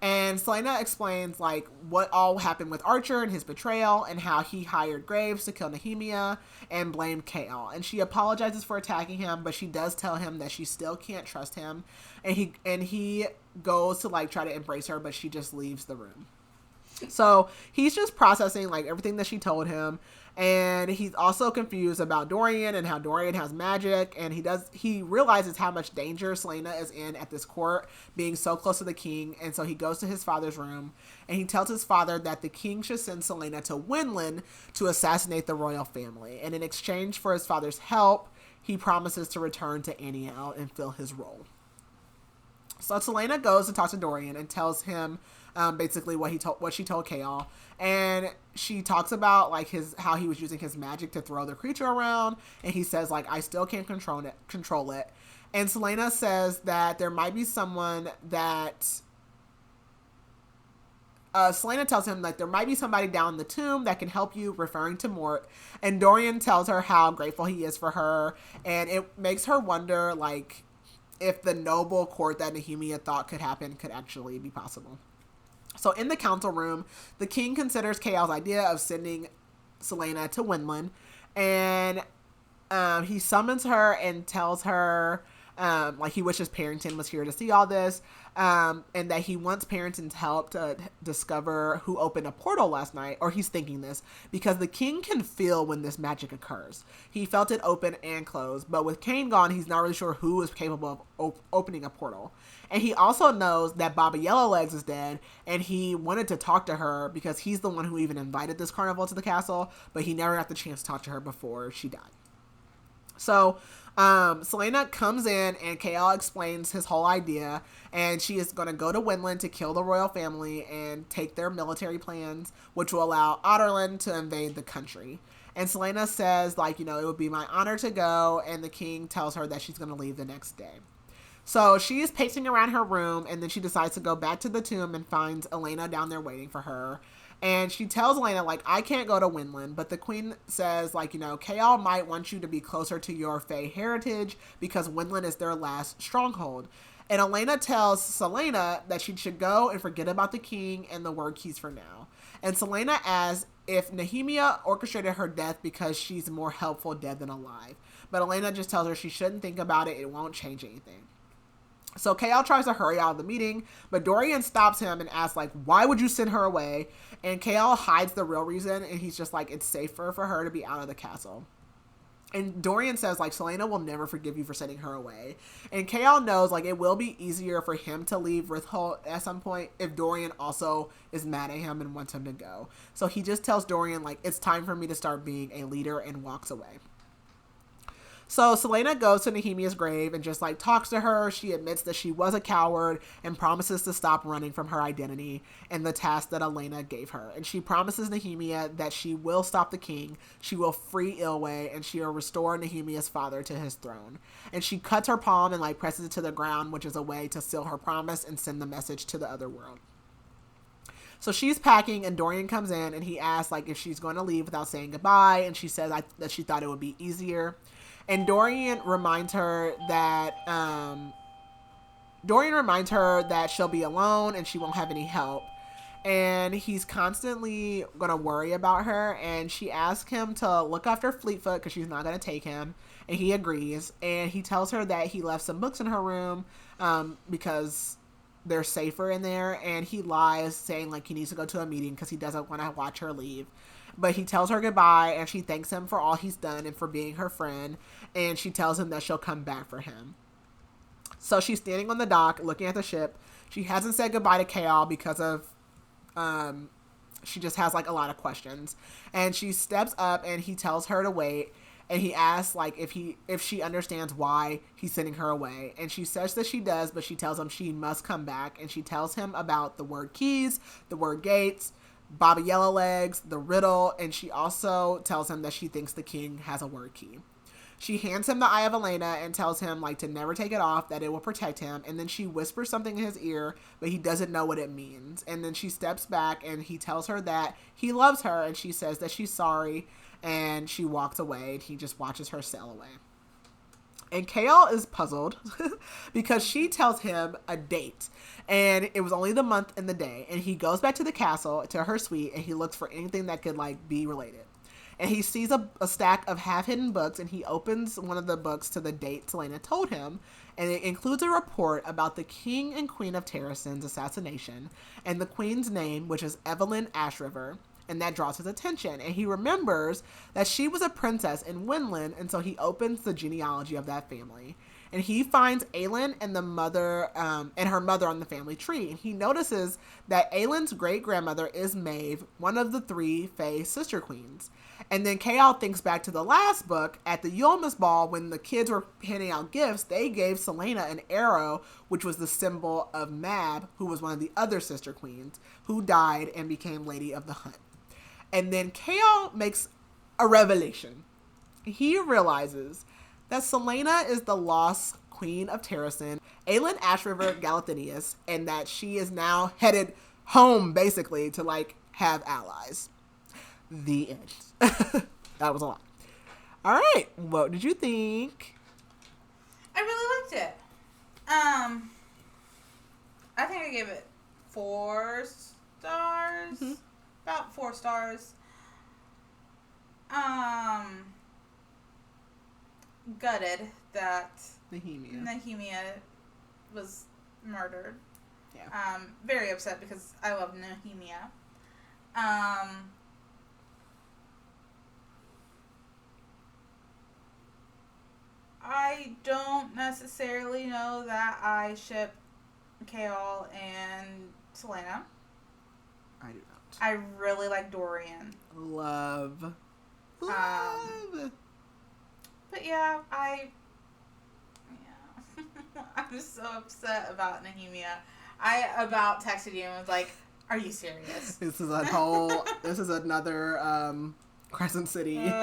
And Celaena explains like what all happened with Archer and his betrayal and how he hired Graves to kill Nehemia and blamed Kael. And she apologizes for attacking him, but she does tell him that she still can't trust him. And he goes to like try to embrace her, but she just leaves the room. So he's just processing like everything that she told him. And he's also confused about Dorian and how Dorian has magic. And he realizes how much danger Celaena is in at this court, being so close to the king. And so he goes to his father's room and he tells his father that the king should send Celaena to Winland to assassinate the royal family. And in exchange for his father's help, he promises to return to Aniel and fill his role. So Celaena goes to talk to Dorian and tells him basically what she told Kael, and she talks about like how he was using his magic to throw the creature around, and he says like I still can't control it, and Celaena says that there might be someone that Celaena tells him like there might be somebody down in the tomb that can help you, referring to Mort, and Dorian tells her how grateful he is for her, and it makes her wonder like if the noble court that Nehemia thought could happen could actually be possible. So in the council room, the king considers Kael's idea of sending Celaena to Winland, and he summons her and tells her like he wishes Parrington was here to see all this, and that he wants Parrington's help to discover who opened a portal last night, or he's thinking this, because the king can feel when this magic occurs. He felt it open and close, but with Kane gone, he's not really sure who is capable of opening a portal. And he also knows that Baba Yellowlegs is dead, and he wanted to talk to her because he's the one who even invited this carnival to the castle, but he never got the chance to talk to her before she died. So Celaena comes in and Kael explains his whole idea, and she is going to go to Winland to kill the royal family and take their military plans, which will allow Otterland to invade the country. And Celaena says like, it would be my honor to go, and the king tells her that she's going to leave the next day. So she is pacing around her room, and then she decides to go back to the tomb and finds Elena down there waiting for her. And she tells Elena, like, I can't go to Winland, but the queen says, like, Kael might want you to be closer to your Fae heritage because Winland is their last stronghold. And Elena tells Celaena that she should go and forget about the king and the word keys for now. And Celaena asks if Nehemia orchestrated her death because she's more helpful dead than alive. But Elena just tells her she shouldn't think about it. It won't change anything. So Kael tries to hurry out of the meeting, but Dorian stops him and asks, like, why would you send her away? And Kael hides the real reason, and he's just like, it's safer for her to be out of the castle. And Dorian says, like, Celaena will never forgive you for sending her away. And Kael knows, like, it will be easier for him to leave Rithold at some point if Dorian also is mad at him and wants him to go. So he just tells Dorian, like, it's time for me to start being a leader, and walks away. So Celaena goes to Nehemia's grave and just like talks to her. She admits that she was a coward and promises to stop running from her identity and the task that Elena gave her. And she promises Nehemia that she will stop the king, she will free Ilwe, and she will restore Nehemia's father to his throne. And she cuts her palm and like presses it to the ground, which is a way to seal her promise and send the message to the other world. So she's packing, and Dorian comes in and he asks like if she's going to leave without saying goodbye, and she says that she thought it would be easier. And Dorian reminds her that she'll be alone and she won't have any help. And he's constantly going to worry about her. And she asks him to look after Fleetfoot because she's not going to take him. And he agrees. And he tells her that he left some books in her room because they're safer in there. And he lies, saying like he needs to go to a meeting because he doesn't want to watch her leave. But he tells her goodbye, and she thanks him for all he's done and for being her friend, and she tells him that she'll come back for him. So she's standing on the dock looking at the ship. She hasn't said goodbye to Kael because of she just has like a lot of questions. And she steps up and he tells her to wait, and he asks like if she understands why he's sending her away. And she says that she does, but she tells him she must come back, and she tells him about the word keys, the word gates, Baba Yellowlegs, the riddle, and she also tells him that she thinks the king has a word key. She hands him the Eye of Elena and tells him, like, to never take it off, that it will protect him. And then she whispers something in his ear, but he doesn't know what it means. And then she steps back and he tells her that he loves her, and she says that she's sorry, and she walks away, and he just watches her sail away. And Kale is puzzled because she tells him a date, and it was only the month and the day. And he goes back to the castle, to her suite, and he looks for anything that could, like, be related. And he sees a stack of half-hidden books, and he opens one of the books to the date Celaena told him. And it includes a report about the king and queen of Terrasen's assassination, and the queen's name, which is evil.As. And that draws his attention. And he remembers that she was a princess in Winland, and so he opens the genealogy of that family. And he finds Aelin and the mother, and her mother on the family tree. And he notices that Aelin's great-grandmother is Maeve, one of the 3 Fae sister queens. And then Chaol thinks back to the last book. At the Yulmus Ball, when the kids were handing out gifts, they gave Celaena an arrow, which was the symbol of Mab, who was one of the other sister queens, who died and became Lady of the Hunt. And then Chaol makes a revelation. He realizes that Celaena is the lost queen of Terrasen, Aelin Ashriver Galathinius, and that she is now headed home, basically, to, like, have allies. The end. That was a lot. All right. What did you think? I really liked it. I think I gave it 4 stars. Mm-hmm. About 4 stars. Gutted that Nehemia was murdered. Yeah. Very upset because I love Nehemia. I don't necessarily know that I ship Chaol and Celaena. I do not. I really like Dorian. Love. But yeah, I'm just so upset about Nehemia. I about texted you and was like, "Are you serious?" This is another Crescent City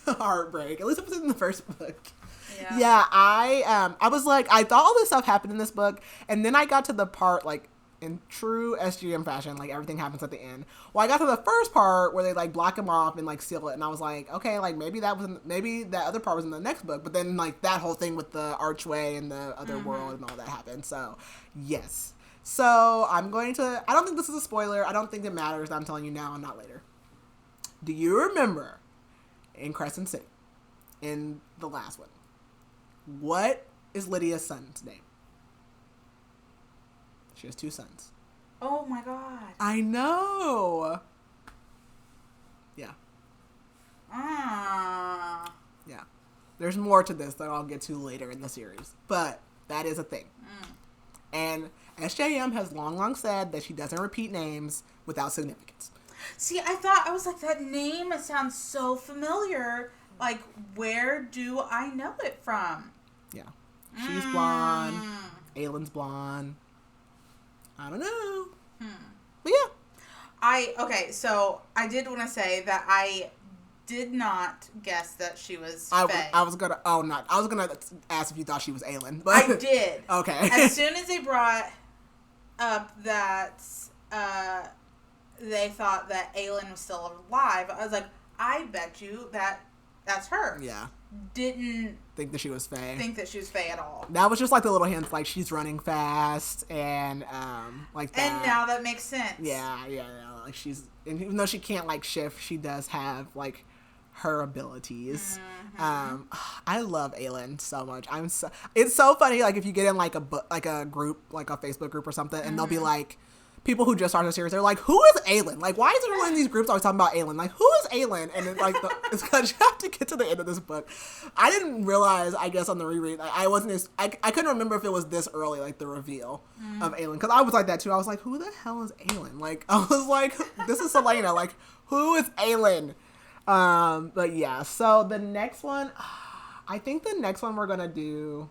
heartbreak. At least it was in the first book. Yeah, I was like, I thought all this stuff happened in this book, and then I got to the part, like, in true SGM fashion, like, everything happens at the end. Well, I got to the first part where they, like, block him off and, like, seal it, and I was like, okay, like, maybe that other part was in the next book, but then, like, that whole thing with the archway and the other world and all that happened, so, yes. So, I don't think this is a spoiler, I don't think it matters, I'm telling you now and not later. Do you remember in Crescent City, in the last one, what is Lydia's son's name? She has 2 sons. Oh my god. I know. Yeah. Yeah. There's more to this that I'll get to later in the series. But that is a thing. And SJM has long said that she doesn't repeat names without significance. See, I was like, that name, it sounds so familiar. Like, where do I know it from? Yeah. She's blonde. Aelin's blonde. I don't know. But yeah. Okay, so I did want to say that I did not guess that she was Fae. I was gonna ask if you thought she was Aelin. But I did. Okay. As soon as they brought up that they thought that Aelin was still alive, I was like, I bet you that's her. Yeah. Didn't think that she was Fae. At all. That was just like the little hints, like she's running fast and like that. And now that makes sense. Yeah. Like and even though she can't like shift, she does have like her abilities. I love Aelin so much. It's so funny. Like if you get in like a group, like a Facebook group or something, and they'll be like, people who just started the series, they're like, who is Aelin? Like, why is everyone in these groups always talking about Aelin? Like, who is Aelin? And it's like, it's because you have to get to the end of this book. I didn't realize, I guess, on the reread, like, I couldn't remember if it was this early, like, the reveal of Aelin. Because I was like that, too. I was like, who the hell is Aelin? Like, I was like, this is Celaena. Like, who is Aelin? But yeah, so the next one, I think the next one we're going to do,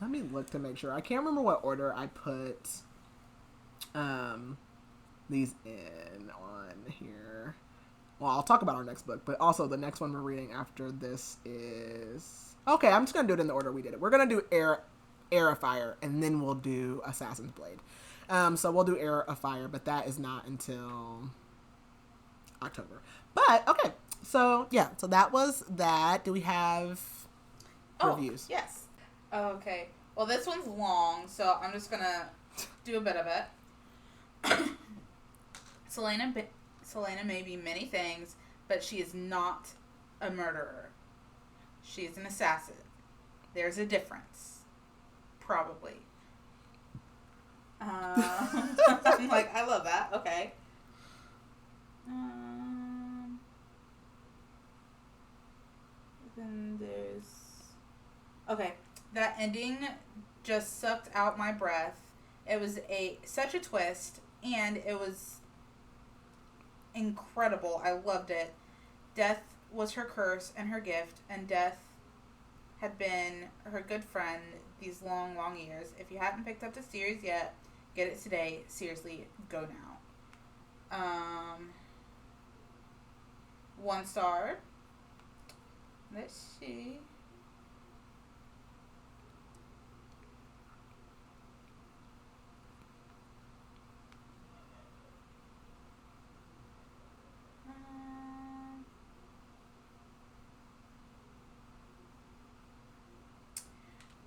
let me look to make sure. I can't remember what order I put these in on here well, I'll talk about our next book, but also the next one we're reading after this is... Okay, I'm just going to do it in the order we did it. We're going to do Heir of Fire, and then we'll do Assassin's Blade. So we'll do Heir of Fire, but that is not until October. But, okay. So, yeah. So that was that. Do we have reviews? Yes. Okay. Well, this one's long, so I'm just going to do a bit of it. Celaena may be many things, but she is not a murderer. She is an assassin. There's a difference. Probably. I'm like, I love that. Okay. Then there's... Okay. That ending just sucked out my breath. It was such a twist, and it was incredible. I loved it. Death was her curse and her gift, and death had been her good friend these long, long years. If you haven't picked up the series yet, get it today. Seriously, go now. 1 star. Let's see.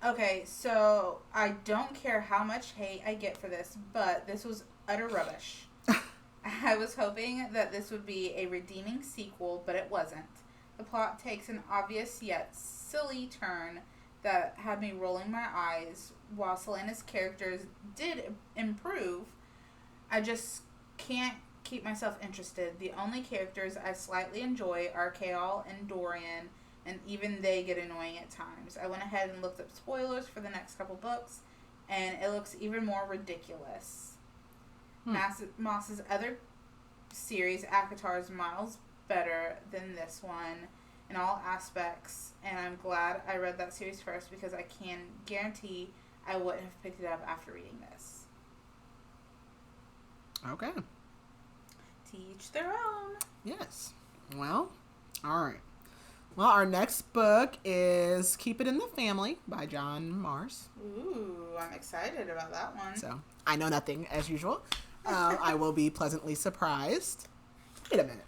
Okay, so I don't care how much hate I get for this, but this was utter rubbish. I was hoping that this would be a redeeming sequel, but it wasn't. The plot takes an obvious yet silly turn that had me rolling my eyes. While Celaena's characters did improve, I just can't keep myself interested. The only characters I slightly enjoy are Kael and Dorian, and even they get annoying at times. I went ahead and looked up spoilers for the next couple books, and it looks even more ridiculous. Maas's other series, ACOTAR, is miles better than this one in all aspects, and I'm glad I read that series first because I can guarantee I wouldn't have picked it up after reading this. Okay. To each their own. Yes. Well, all right. Well, our next book is Keep It in the Family by John Maas. Ooh, I'm excited about that one. So, I know nothing, as usual. I will be pleasantly surprised. Wait a minute.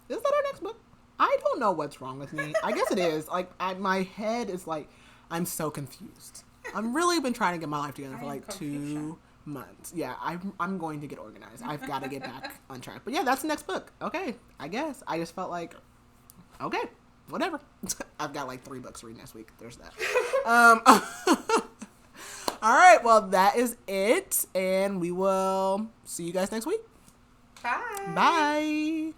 Is that our next book? I don't know what's wrong with me. I guess it is. Like, my head is like, I'm so confused. I've really been trying to get my life together for like 2 months. Yeah, I'm going to get organized. I've got to get back on track. But yeah, that's the next book. Okay, I guess. I just felt like, okay, whatever. I've got like 3 books to read next week. There's that. All right, well, that is it. And we will see you guys next week. Bye. Bye.